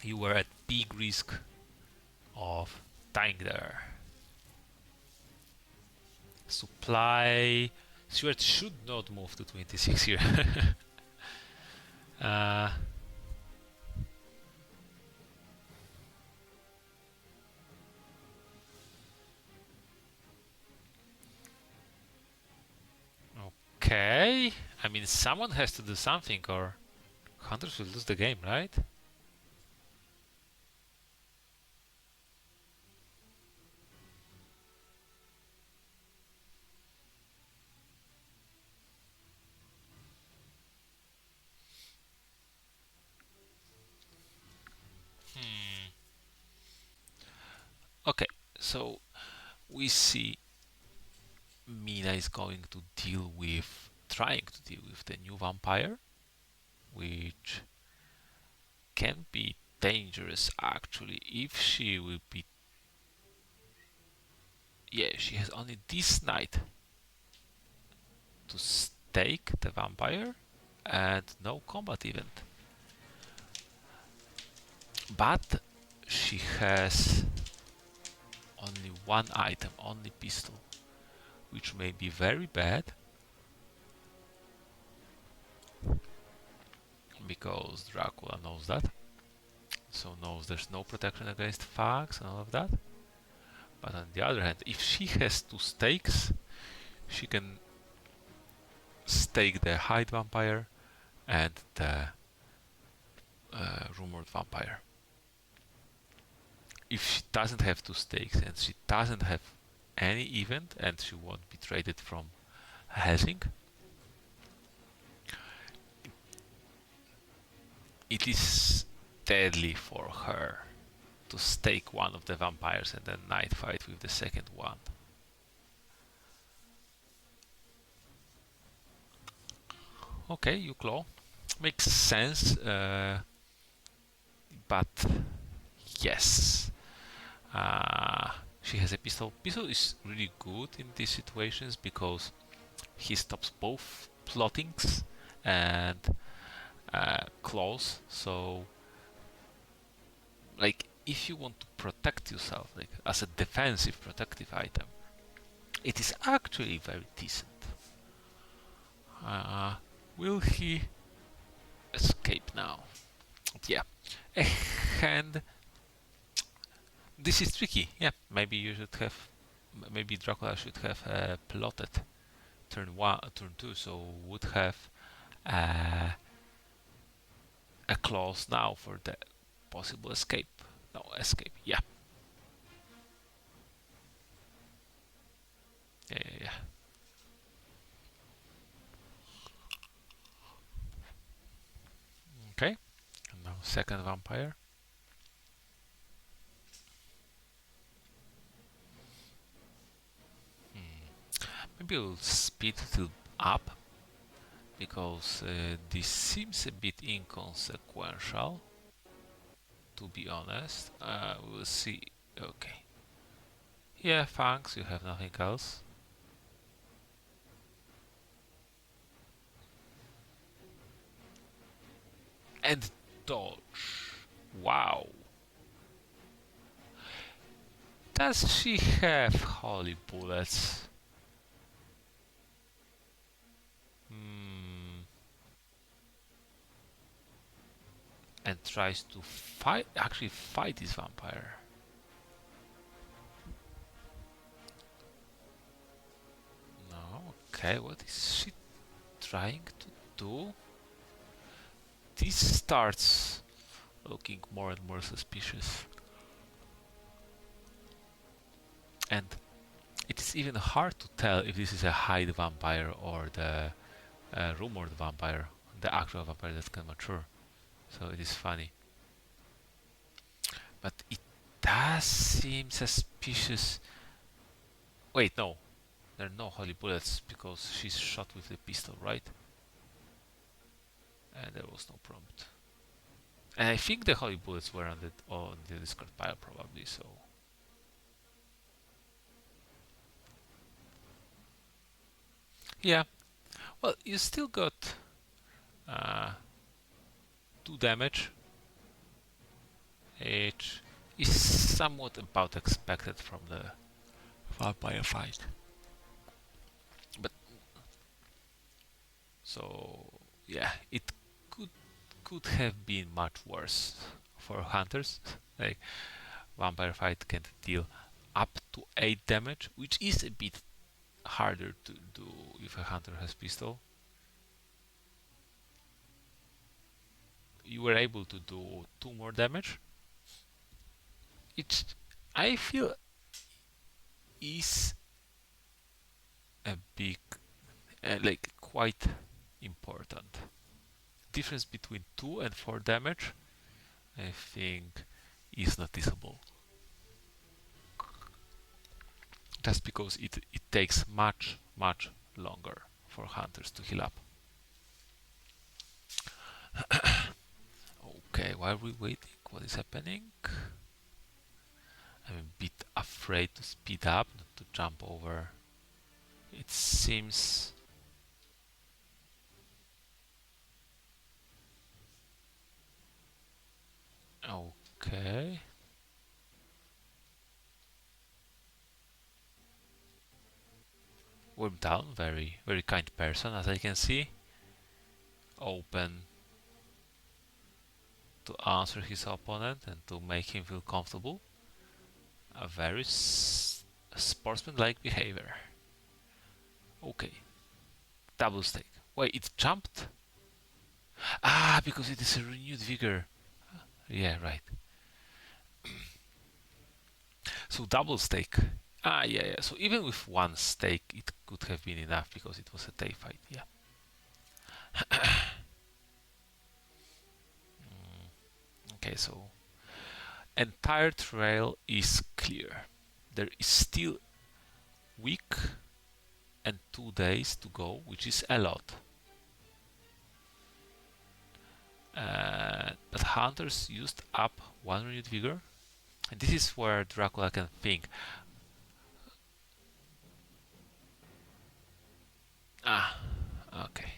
you were at big risk of dying there. Supply. Stewart should not move to 26 here. Okay. I mean, someone has to do something, or hunters will lose the game, right? Okay, so we see Mina is going to trying to deal with the new vampire, which can be dangerous actually if she will be. Yeah, she has only this night to stake the vampire and no combat event. But she has only one item, only pistol, which may be very bad because Dracula knows that. So knows there's no protection against fags and all of that. But on the other hand, if she has two stakes, she can stake the Hide Vampire and the Rumored Vampire. If she doesn't have two stakes and she doesn't have any event and she won't be traded from Helsing, it is deadly for her to stake one of the vampires and then night fight with the second one. Okay, you claw. Makes sense, but yes. She has a pistol. Pistol is really good in these situations because he stops both plottings and claws. So, like, if you want to protect yourself, like as a defensive protective item, it is actually very decent. Will he escape now? Yeah. A hand. This is tricky. Yeah, maybe you should have. Maybe Dracula should have plotted turn one, turn two, so would have uh, a clause now for the possible escape. No, escape. Yeah. Yeah, yeah, yeah. Okay. And now second vampire. Maybe we'll speed it up because this seems a bit inconsequential. To be honest, we'll see. Okay. Yeah, thanks. You have nothing else. And dodge. Wow. Does she have holy bullets? Hmm. And tries to actually fight this vampire. No, okay, what is she trying to do? This starts looking more and more suspicious. And it is even hard to tell if this is a hide vampire or the rumored vampire, the actual vampire that can mature. So it is funny. But it does seem suspicious. Wait, no. There are no holy bullets because she's shot with the pistol, right? And there was no prompt. And I think the holy bullets were on the discard pile probably, so. Yeah. Well, you still got uh, 2 damage. It is somewhat about expected from the vampire fight. But so yeah, it could have been much worse for hunters. Like vampire fight can deal up to 8 damage, which is a bit harder to do if a hunter has pistol. You were able to do 2 more damage. It's, I feel, is a big, like quite important. Difference between 2 and 4 damage, I think, is noticeable. Just because it takes much longer for hunters to heal up. Okay, while we're waiting, what is happening? I'm a bit afraid to speed up, not to jump over. It seems. Okay. Wyrmtalon, very very kind person, as I can see. Open to answer his opponent and to make him feel comfortable. A very sportsmanlike behavior. Okay, double stake. Wait, it jumped? Ah, because it is a renewed vigor. Yeah, right. So double stake. Ah, yeah, yeah. So even with one stake, it could have been enough because it was a day fight. Yeah. Okay, so entire trail is clear. There is still week and 2 days to go, which is a lot. But hunters used up one renewed vigor, and this is where Dracula can think. Ah, okay.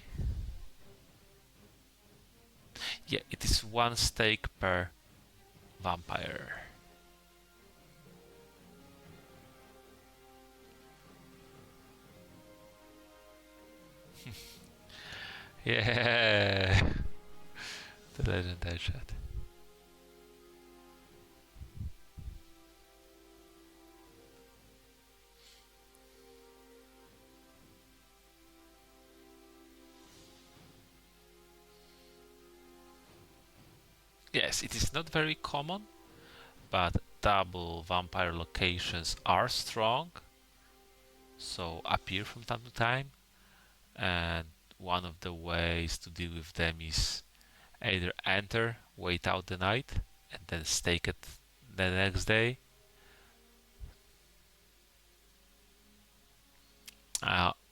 Yeah, it is one stake per vampire. Yeah, the legendary shot. Yes, it is not very common, but double vampire locations are strong, so appear from time to time, and one of the ways to deal with them is either enter, wait out the night, and then stake it the next day,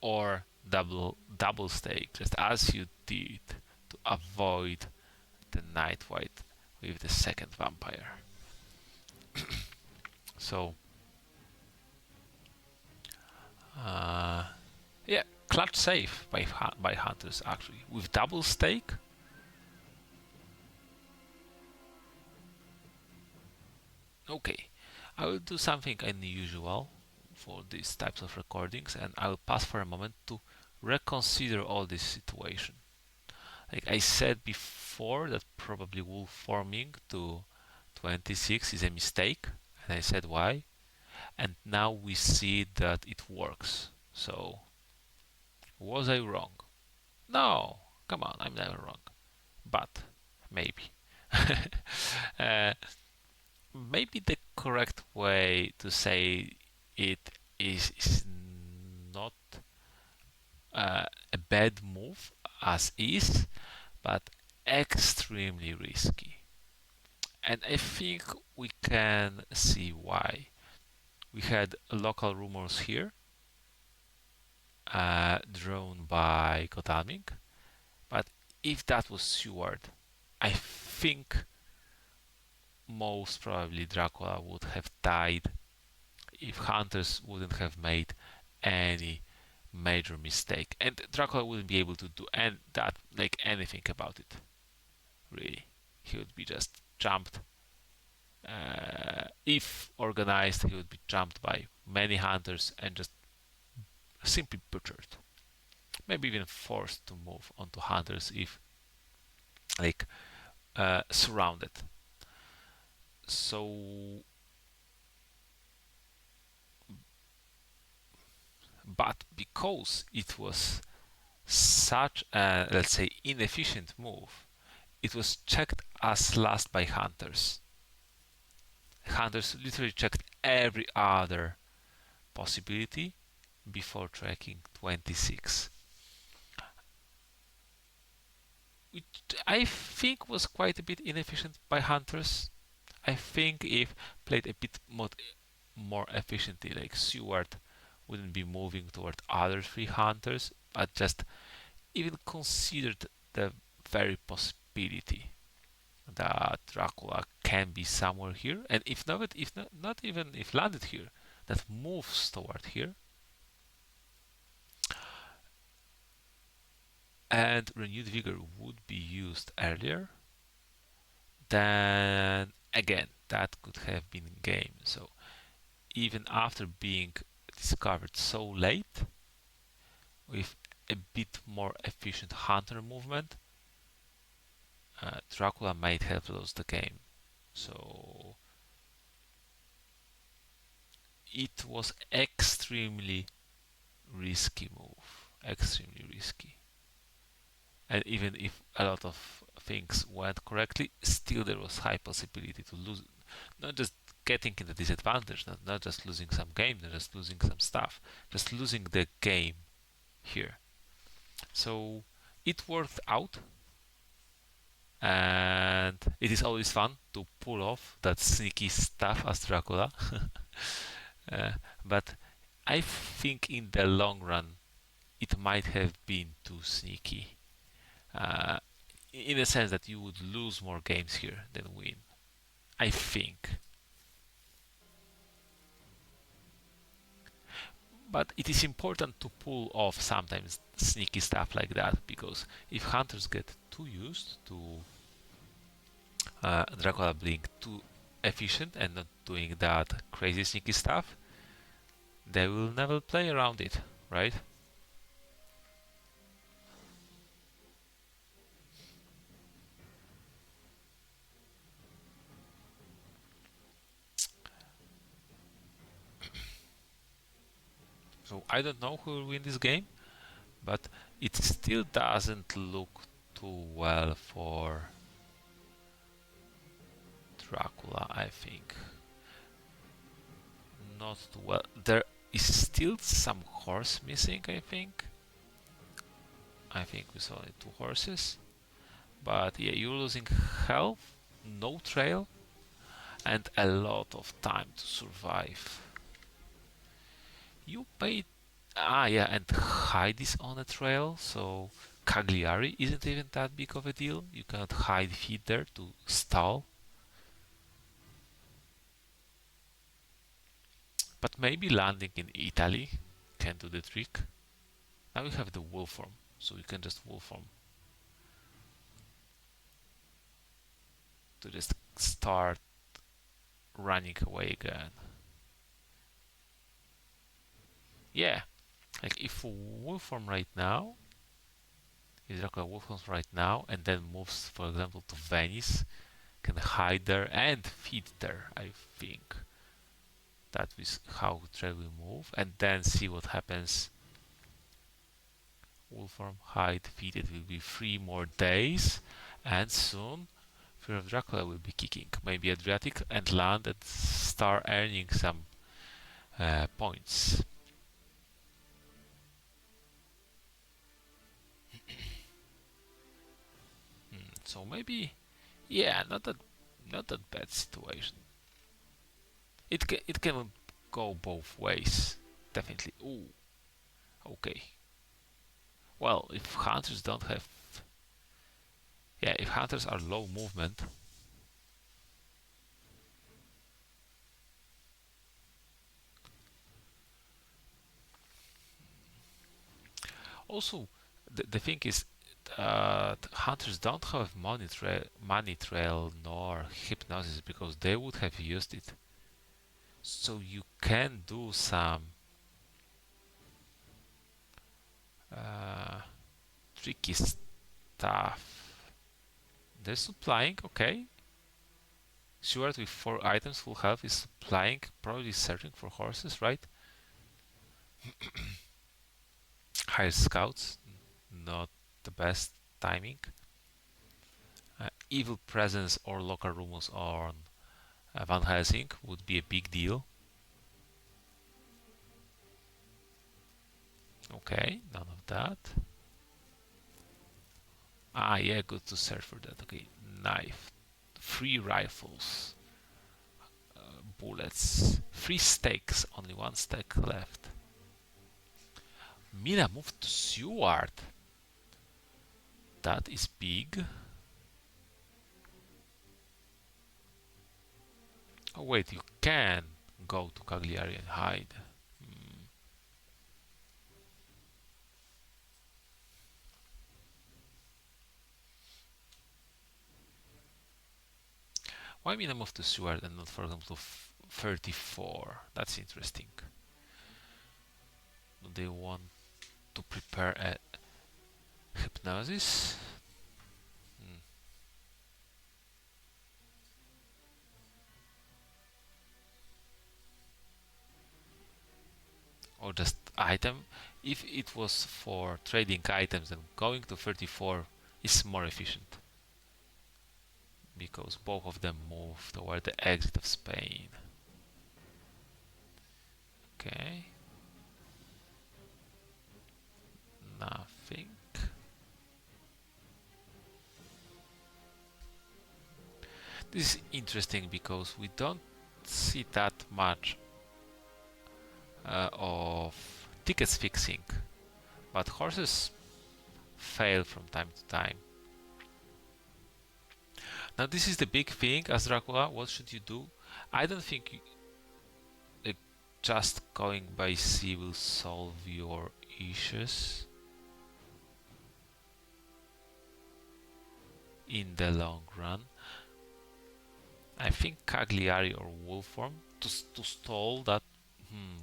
or double stake, just as you did to avoid the night fight with the second vampire. So, uh, yeah, clutch save by hunters actually with double stake. Okay, I will do something unusual for these types of recordings, and I will pause for a moment to reconsider all this situation. Like I said before, that probably wolf forming to 26 is a mistake, and I said why, and now we see that it works. So, was I wrong? No, come on, I'm never wrong. But, maybe. uh, Maybe the correct way to say it is not a bad move as is, but extremely risky. And I think we can see why. We had local rumors here, drawn by Kotalming, but if that was Seward, I think most probably Dracula would have died if hunters wouldn't have made any major mistake, and Dracula wouldn't be able to do and that like anything about it. Really, he would be just jumped. If organized, he would be jumped by many hunters and just simply butchered. Maybe even forced to move onto hunters if like surrounded. So, but because it was such a, let's say, inefficient move, it was checked as last by hunters. Hunters literally checked every other possibility before tracking 26, which I think was quite a bit inefficient by hunters. I think if played a bit more efficiently, like Seward wouldn't be moving toward other three hunters, but just even considered the very possibility that Dracula can be somewhere here, and if not even if landed here, that moves toward here, and renewed vigor would be used earlier, then again, that could have been game. So even after being discovered so late, with a bit more efficient hunter movement, Dracula might have lost the game. So it was extremely risky move, extremely risky. And even if a lot of things went correctly, still there was high possibility to lose, not just getting in the disadvantage, not just losing some game, not just losing some stuff, just losing the game here. So it worked out, and it is always fun to pull off that sneaky stuff as Dracula. uh, but I think in the long run, it might have been too sneaky. Uh, in a sense that you would lose more games here than win. I think. But it is important to pull off sometimes sneaky stuff like that, because if hunters get too used to Dracula being too efficient and not doing that crazy sneaky stuff, they will never play around it, right? So I don't know who will win this game, but it still doesn't look too well for Dracula, I think. Not too well. There is still some horse missing, I think. I think we saw only two horses. But yeah, you're losing health, no trail, and a lot of time to survive. You paid. Ah, yeah, and hide is on a trail, so Cagliari isn't even that big of a deal. You cannot hide feet there to stall. But maybe landing in Italy can do the trick. Now you have the wolf form, so you can just wolf form to just start running away again. Yeah, like if wolf form right now, is like a wolf form right now, and then moves, for example, to Venice, can hide there and feed there. I think that is how Trey will move, and then see what happens. Wolf form, hide, feed. It will be 3 more days, and soon Fear of Dracula will be kicking. Maybe Adriatic and land and start earning some points. So maybe, yeah, not that bad situation. It can go both ways, definitely. Ooh, okay. Well, if hunters don't have, yeah, if hunters are low movement, also the thing is, hunters don't have money trail nor hypnosis because they would have used it. So you can do some uh, tricky stuff. They're supplying, okay. Stewart with 4 items full health is supplying, probably searching for horses, right? Hire scouts, not the best timing. Evil presence or local rumors on Van Helsing would be a big deal. Okay, none of that. Ah, yeah, good to search for that. Okay, knife, 3 rifles, bullets, 3 stakes, only 1 stake left. Mina moved to Seward. That is big. Oh wait, you can go to Cagliari and hide. Why minimum to Steward and not, for example, 34? That's interesting. Do they want to prepare a hypnosis? Hmm. Or just item? If it was for trading items, then going to 34 is more efficient because both of them move toward the exit of Spain. Okay, nothing. This is interesting because we don't see that much of tickets fixing, but horses fail from time to time. Now this is the big thing as Dracula. What should you do? I don't think just going by sea will solve your issues in the long run. I think Cagliari or Wolform to stall that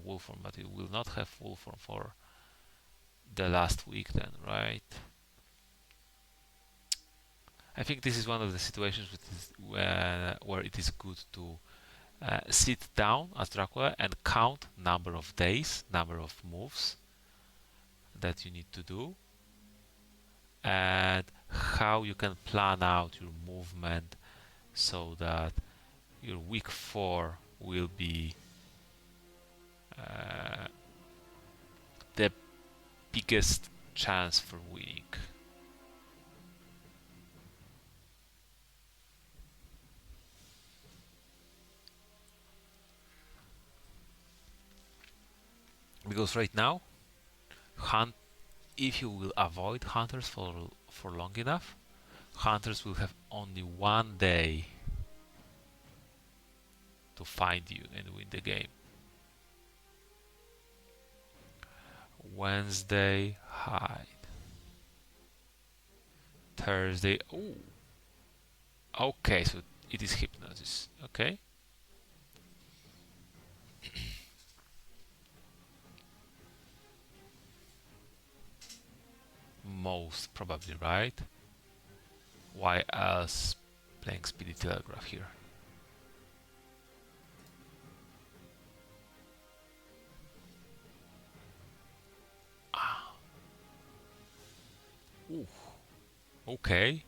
Wolform, but it will not have Wolform for the last week then, right? I think this is one of the situations where it is good to sit down as Dracula and count number of days, number of moves that you need to do, and how you can plan out your movement so that your week 4 will be the biggest chance for winning. Because right now, if you will avoid hunters for long enough, hunters will have only 1 day to find you and win the game. Wednesday, hide. Thursday, oh, okay, so it is hypnosis, okay. Most probably, right? Why else playing Speedy Telegraph here? Ah. Ooh. Okay.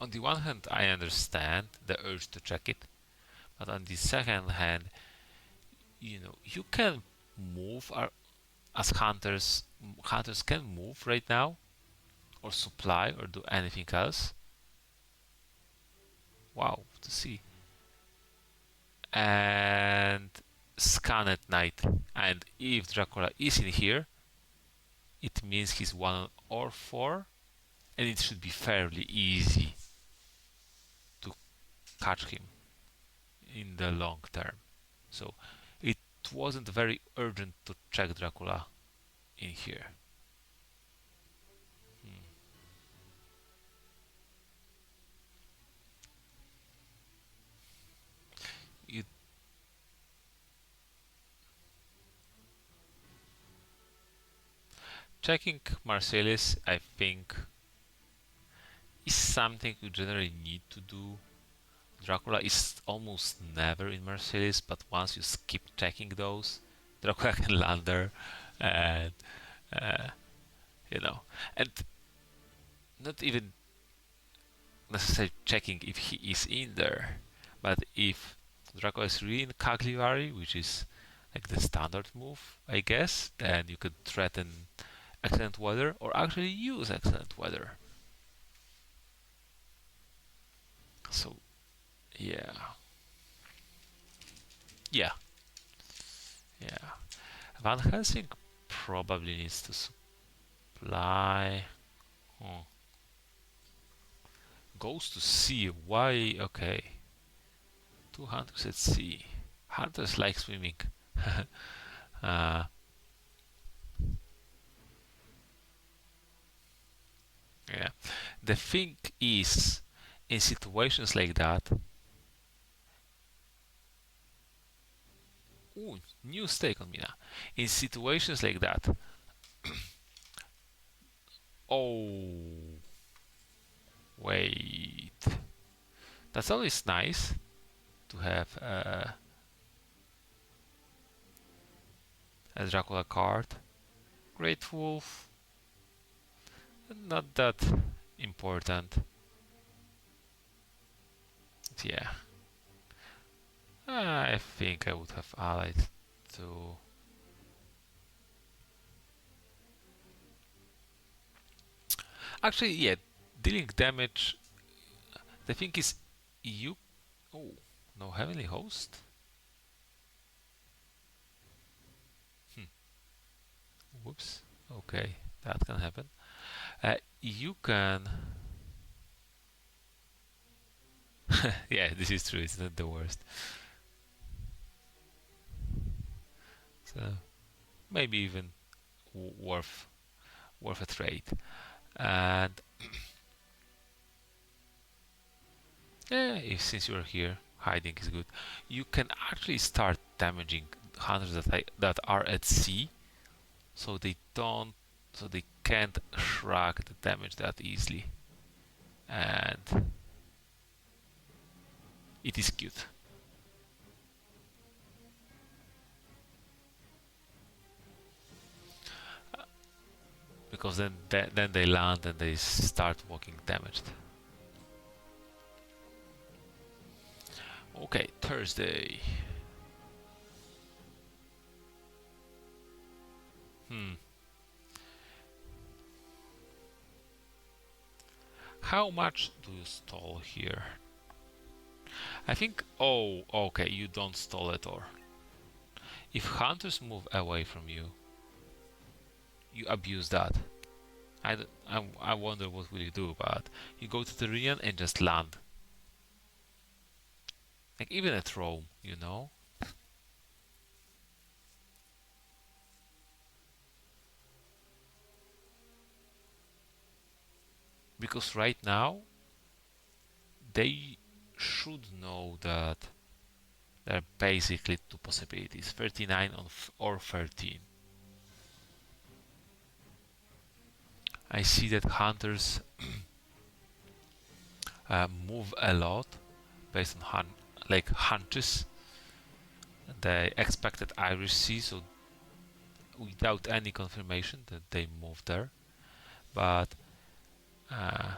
On the one hand, I understand the urge to check it, but on the second hand, you can move as hunters. Hunters can move right now, or supply, or do anything else. Wow, to see. And scan at night. And if Dracula is in here, it means he's 1 or 4, and it should be fairly easy to catch him in the long term. So it wasn't very urgent to check Dracula in here. Hmm. You checking Marcellus, I think, is something you generally need to do. Dracula is almost never in Marcellus, but once you skip checking those, Dracula can land there, and uh, and not even necessarily checking if he is in there, but if Dracula is really in Cagliari, which is like the standard move, I guess, then you could threaten excellent weather or actually use excellent weather. So yeah, yeah, yeah. Van Helsing probably needs to supply. Hmm. Goes to sea. Why? Okay. 200 at sea. Hunters like swimming. uh, the thing is, in situations like that, ooh, new stake on Mina. In situations like that, oh, wait, that's always nice to have a Dracula card. Great Wolf, not that important. But yeah, I think I would have allied to. Actually, yeah, dealing damage. The thing is, you. Oh, no Heavenly Host? Whoops. Okay, that can happen. You can. Yeah, this is true, it's not the worst. So, maybe even worth a trade. And yeah, since you're here, hiding is good. You can actually start damaging hunters that are at sea, so they can't shrug the damage that easily, and it is cute because then they land and they start walking damaged. Okay, Thursday. Hmm. How much do you stall here? I think. Oh, okay. You don't stall at all. If hunters move away from you, you abuse that. I wonder what will you do, but you go to the region and just land. Like even at Rome, you know? Because right now, they should know that there are basically two possibilities, 39 or 13. I see that hunters move a lot based on like hunches. They expected Irish Sea, so without any confirmation that they moved there. But uh,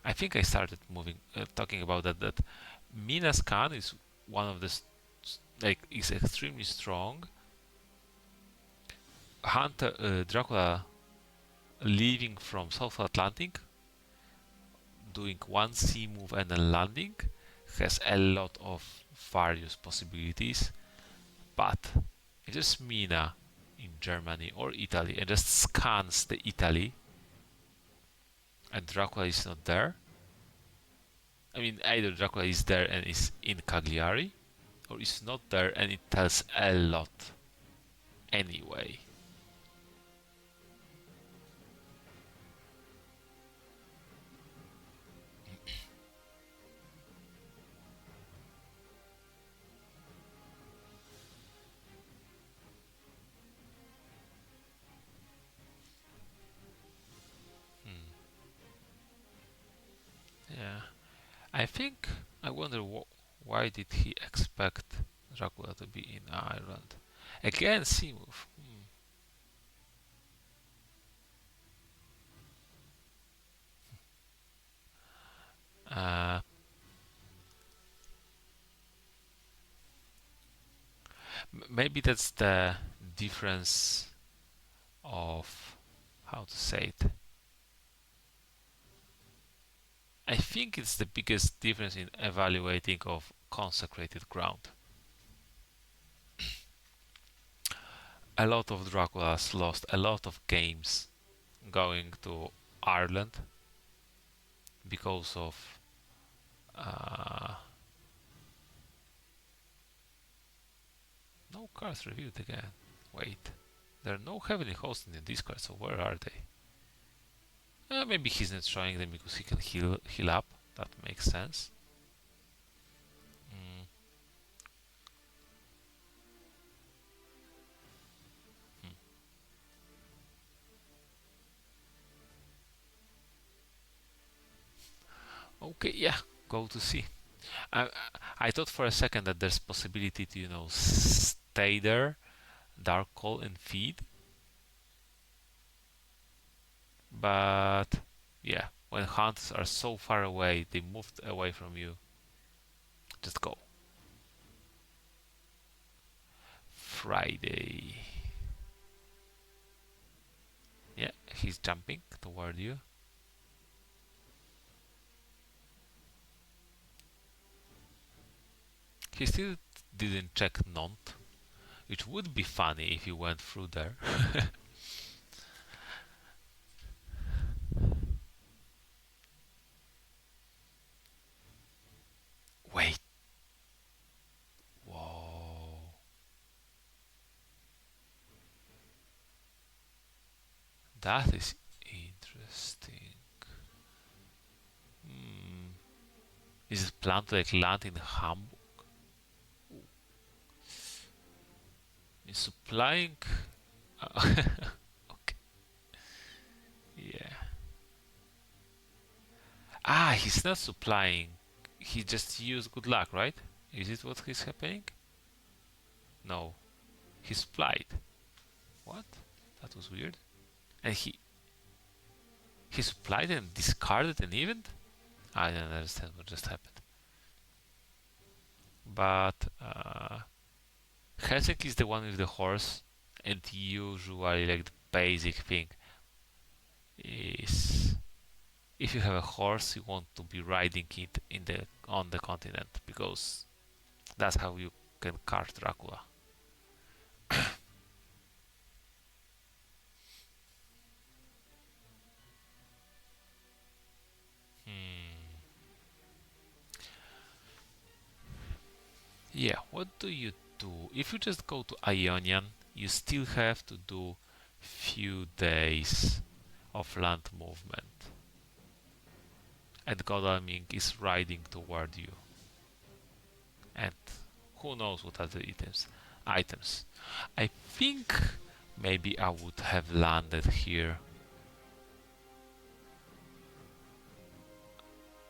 I think I started talking about that Minas Khan is one of the like is extremely strong. Hunter Dracula leaving from South Atlantic, doing one sea move and a landing, has a lot of various possibilities. But if just Mina in Germany or Italy and just scans the Italy and Dracula is not there, I mean either Dracula is there and is in Cagliari, or is not there and it tells a lot anyway. Hmm. Yeah, I think I wonder why did he expect Dracula to be in Ireland again? Sea move. Uh, Maybe that's the difference of how to say it. I think it's the biggest difference in evaluating of consecrated ground. A lot of Draculas lost a lot of games going to Ireland because of uh, no cards reviewed again. Wait, there are no heavenly hosts in the discard, so where are they? Maybe he's not showing them because he can heal up. That makes sense. Mm, hmm. Okay, yeah, go to see. I I thought for a second that there's possibility to stay there, dark call and feed, but yeah, when hunters are so far away, they moved away from you. Just go. Friday. Yeah, he's jumping toward you. He still didn't check Nont, which would be funny if you went through there. Wait. Whoa. That is interesting. Hmm. Is it planned to land in Hamburg? Is supplying? Okay. Yeah. Ah, he's not supplying. He just used good luck, right? Is it what is happening? No. He supplied. What? That was weird. And he supplied and discarded an event? I don't understand what just happened. But Helsinki is the one with the horse, and usually like the basic thing is if you have a horse, you want to be riding it in the on the continent because that's how you can catch Dracula. Hmm. Yeah, what do you do? If you just go to Ionian, you still have to do few days of land movement. And Godalming is riding toward you. And who knows what other items. I think maybe I would have landed here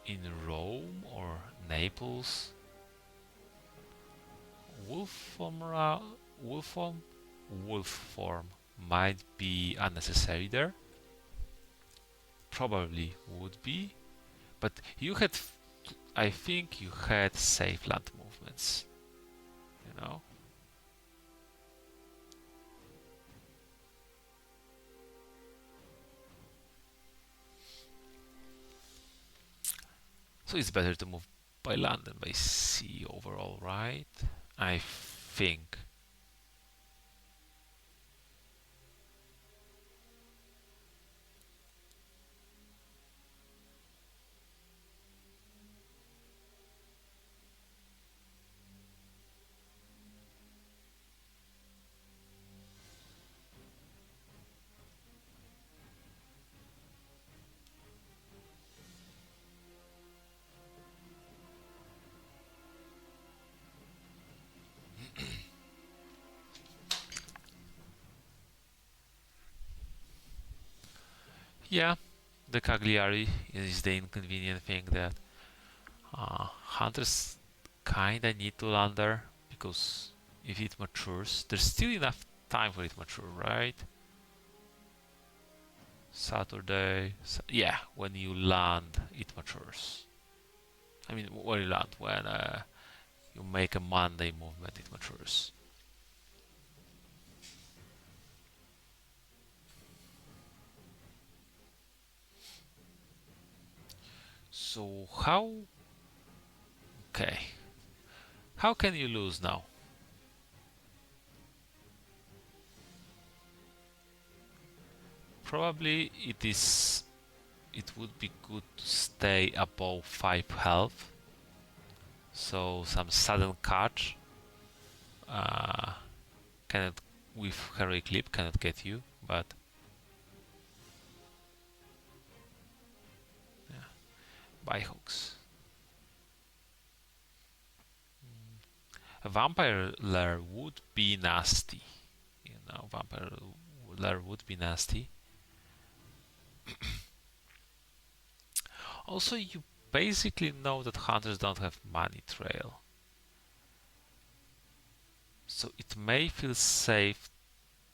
in Rome or Naples. Wolf wolf form might be unnecessary there. Probably would be, but you had, I think you had safe land movements. You know. So it's better to move by land than by sea overall, right? I think. Yeah, the Cagliari is the inconvenient thing that hunters kinda need to land there because if it matures, there's still enough time for it to mature, right? Saturday, yeah, when you land, it matures. I mean, when you land, when you make a Monday movement, it matures. So how? Okay, how can you lose now? Probably it is. It would be good to stay above 5 health. So some sudden catch uh, cannot with heroic leap cannot get you, but Bye, hoax. A vampire lair would be nasty. You know, vampire lair would be nasty. Also, you basically know that hunters don't have money trail. So it may feel safe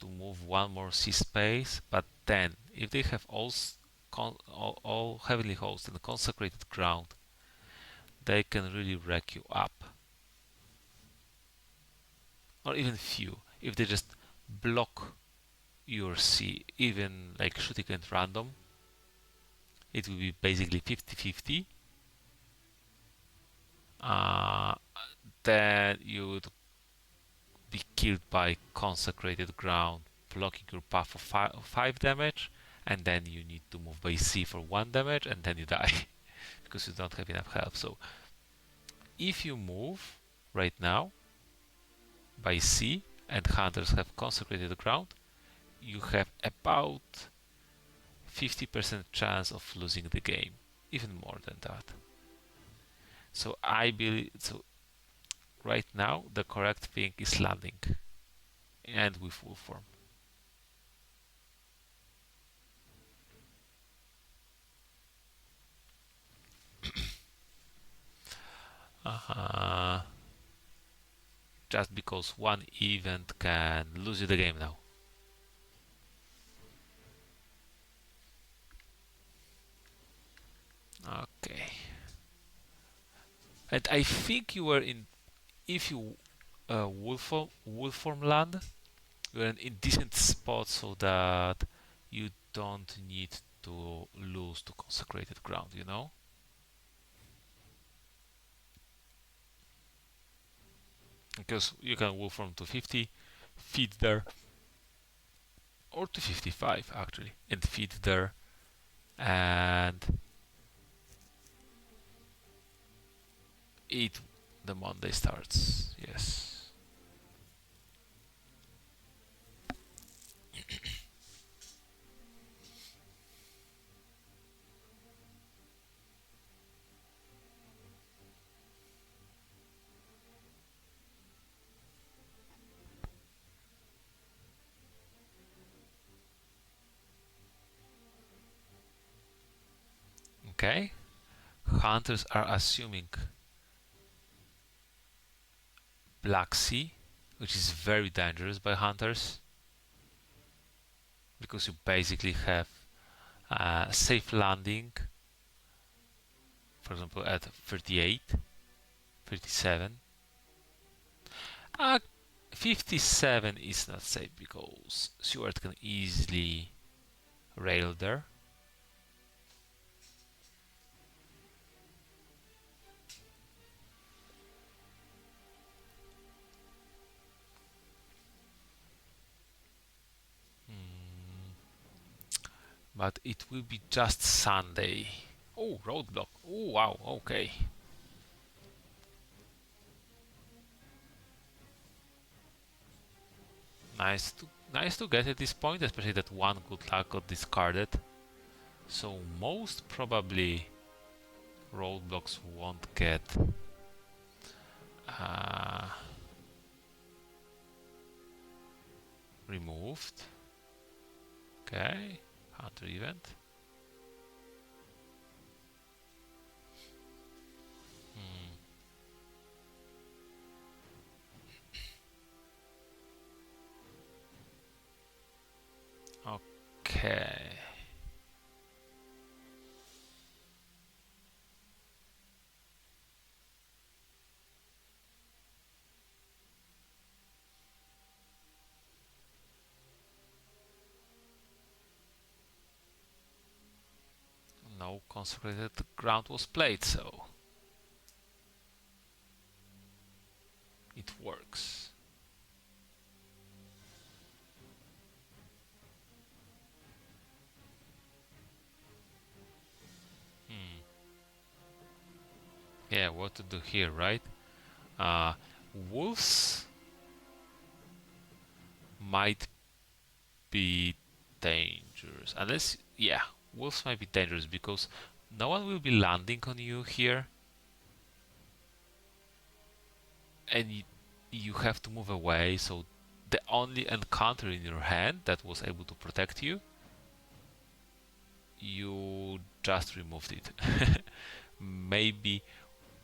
to move one more sea space, but then if they have all heavily hosted and consecrated ground, they can really wreck you up. Or even few. If they just block your sea, even like shooting at random, it will be basically 50-50. Uh, then you would be killed by consecrated ground, blocking your path for 5 damage, and then you need to move by sea for 1 damage, and then you die because you don't have enough health. So if you move right now by sea and hunters have consecrated ground, you have about 50% chance of losing the game, even more than that. So I believe right now the correct thing is landing and with full form. Just because one event can lose you the game now. Okay. And I think you were in, if you Wolform land, you're in decent spot so that you don't need to lose to consecrated ground, you know? Because you can Wolform to 50, feed there, or to 55 actually, and feed there, and eat the Monday starts. Yes. Okay. Hunters are assuming Black Sea, which is very dangerous by hunters because you basically have safe landing, for example, at 38, 37. Uh, 57 is not safe because Stewart can easily rail there. But it will be just Sunday. Oh, roadblock. Oh, wow, okay. Nice to get at this point, especially that one good luck got discarded. So most probably roadblocks won't get uh, removed. Okay, hunter event. Okay. No consecrated ground was played, so it works. Yeah, what to do here, right? Wolves might be dangerous. Unless, yeah, wolves might be dangerous because no one will be landing on you here, and you have to move away. So the only encounter in your hand that was able to protect you, you just removed it. Maybe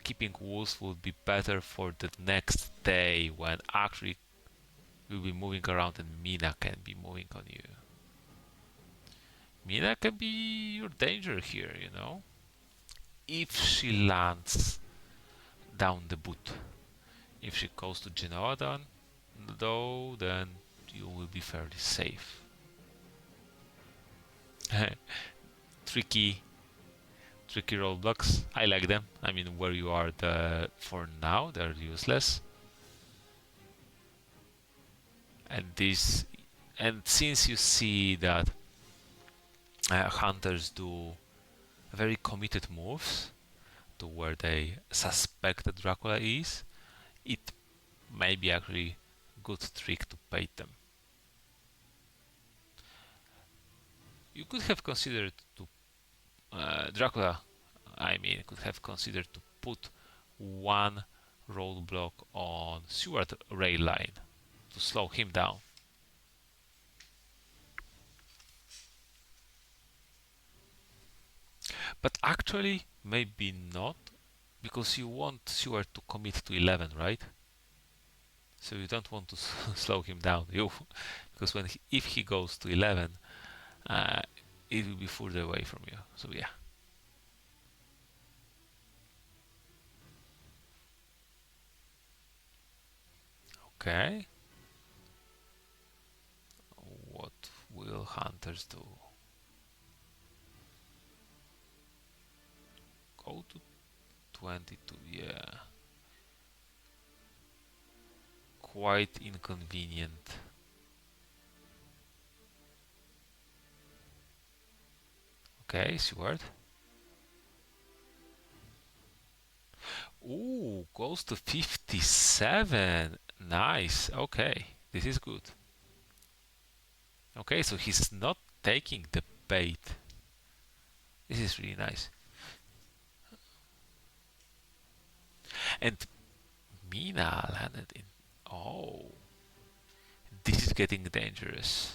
keeping wolves would be better for the next day when actually you'll be moving around and Mina can be moving on you. Mina can be your danger here, you know? If she lands down the boot. If she goes to Genoa though, then you will be fairly safe. tricky roadblocks. I like them. I mean, where you are for now, they're useless. And since you see that hunters do very committed moves to where they suspect that Dracula is, it may be actually good trick to bait them. You could have considered to Dracula, I mean, could have considered to put one roadblock on Seward rail line to slow him down. But actually, maybe not, because you want Seward to commit to 11, right? So you don't want to slow him down, because if he goes to 11, it will be further away from you. So yeah. Okay. What will hunters do? Go to 22, yeah. Quite inconvenient. Okay, Seward. Ooh, goes to 57. Nice. Okay, this is good. Okay, so he's not taking the bait. This is really nice. And Mina landed in. Oh, this is getting dangerous.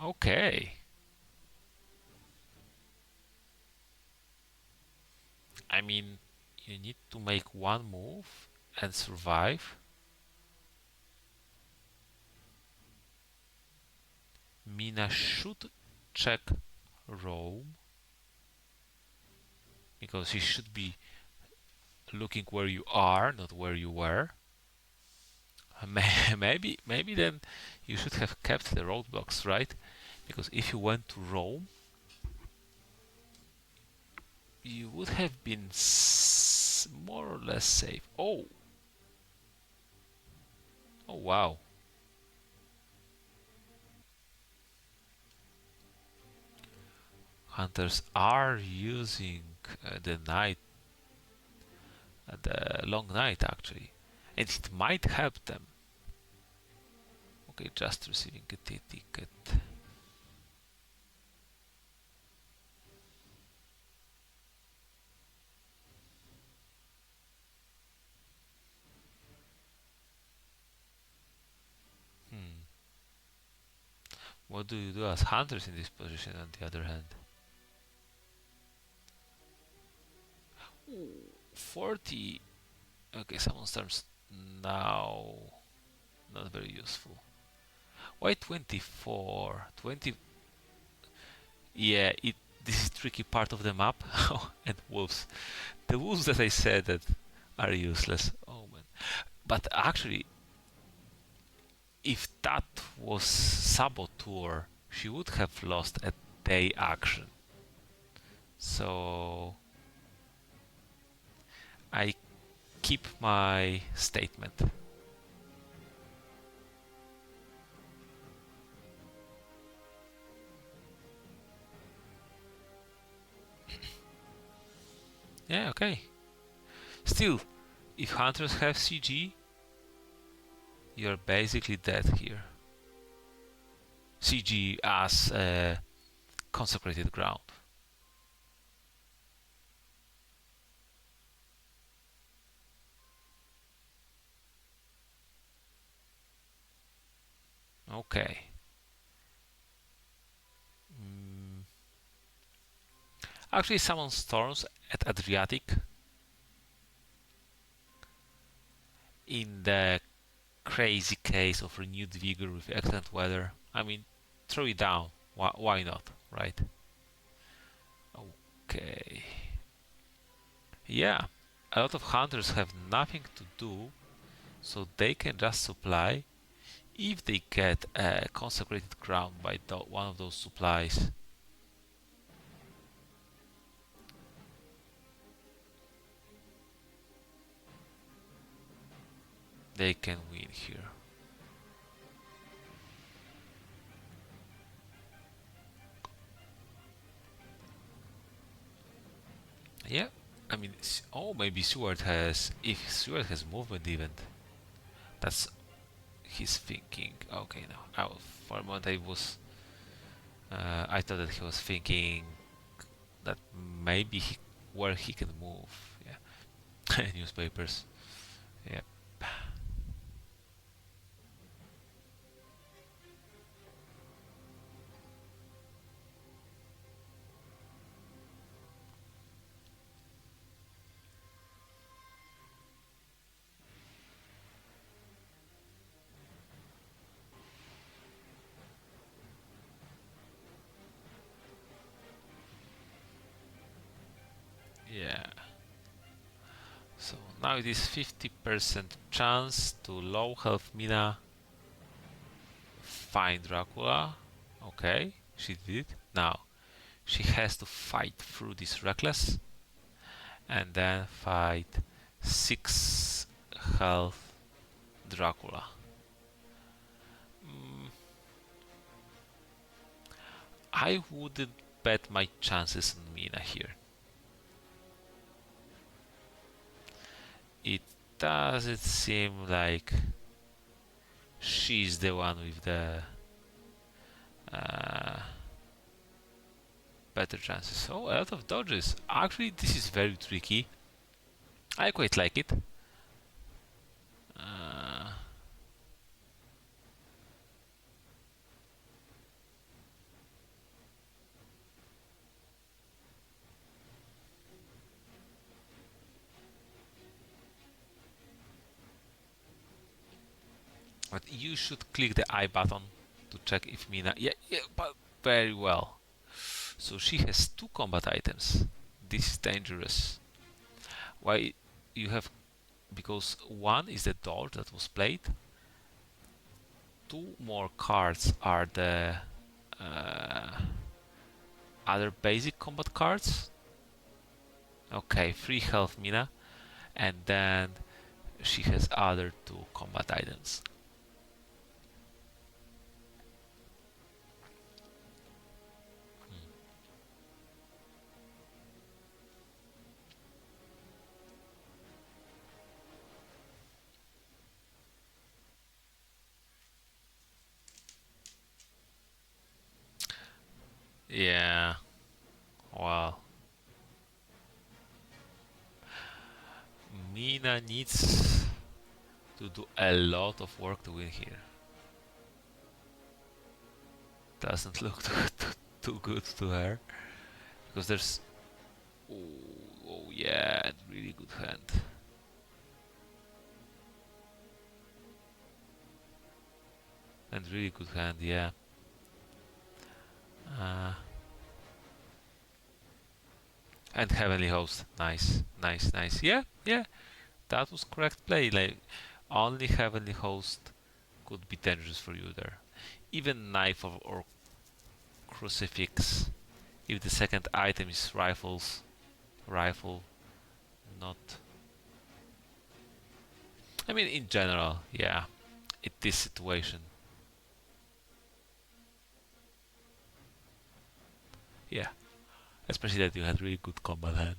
Okay. I mean, you need to make one move and survive. Mina should check Rome, because he should be looking where you are, not where you were. Maybe then you should have kept the roadblocks, right? Because if you went to Rome, you would have been more or less safe. Oh wow. Hunters are using the long night actually, and it might help them. Okay, just receiving a ticket. What do you do as hunters in this position, on the other hand? Ooh, 40. Okay, summon storms now. Not very useful. Why 24? 20. Yeah, this is tricky part of the map. And wolves. The wolves that I said that are useless. Oh man. But actually, if that was Saboteur, she would have lost a day action. So I keep my statement. Yeah, okay. Still, if hunters have CG, you're basically dead here. CG as consecrated ground. Okay. Mm. Actually, summon storms at Adriatic in the crazy case of renewed vigor with excellent weather. I mean, throw it down. Why not, right? Okay. Yeah, a lot of hunters have nothing to do, so they can just supply. If they get a consecrated ground by one of those supplies, they can win here. Yeah, I mean, oh, maybe Seward has. If Seward has movement, even that's his thinking. Okay, no, for a moment I thought that he was thinking that maybe where he can move. Yeah, newspapers. Yeah, yeah. So now it is 50% chance to low health Mina find Dracula. Okay, she did. Now she has to fight through this reckless and then fight 6 health Dracula. Mm, I wouldn't bet my chances on Mina here. It doesn't seem like she's the one with the uh, better chances. Oh, a lot of dodges. Actually, this is very tricky. I quite like it. Uh, but you should click the I button to check if Mina. Yeah, yeah, but very well. So she has 2 combat items. This is dangerous. Why you have? Because one is the dodge that was played. 2 more cards are the uh, other basic combat cards. Okay, 3 health Mina, and then she has other 2 combat items. Yeah, well, Mina needs to do a lot of work to win here. Doesn't look too good to her because there's oh yeah, really good hand. And really good hand, yeah. Uh, and Heavenly Host, nice, nice, nice. Yeah, yeah, that was correct play. Like only Heavenly Host could be dangerous for you there. Even Knife or Crucifix. If the second item is rifle, not. I mean, in general, yeah. In this situation, yeah. Especially that you had really good combat hand.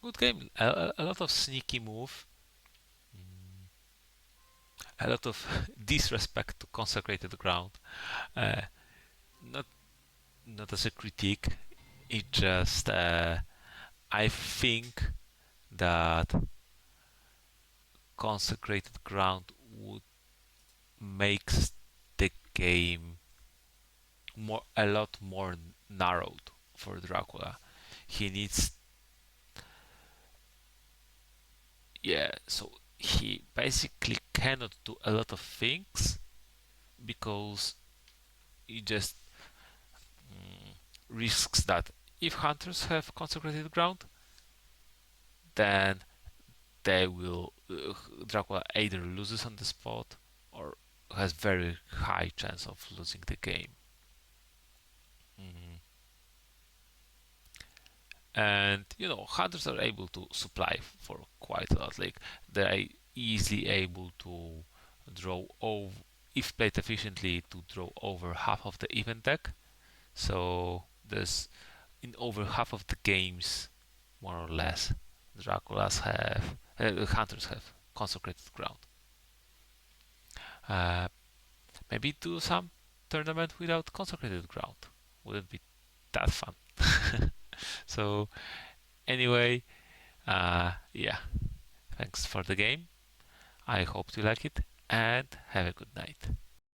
Good game. A lot of sneaky move, a lot of disrespect to consecrated ground. Uh, not not as a critique. It just I think that consecrated ground would makes the game a lot more narrowed for Dracula. He needs, yeah, so he basically cannot do a lot of things because he just risks that if hunters have consecrated ground, then they will Dracula either loses on the spot or has very high chance of losing the game. Mhm. And hunters are able to supply for quite a lot. Like they're easily able to draw over, if played efficiently, to draw over half of the event deck. So there's in over half of the games, more or less, Draculas have hunters have consecrated ground. Uh, Maybe do some tournament without consecrated ground. Wouldn't be that fun. So anyway, yeah. Thanks for the game. I hope you like it and have a good night.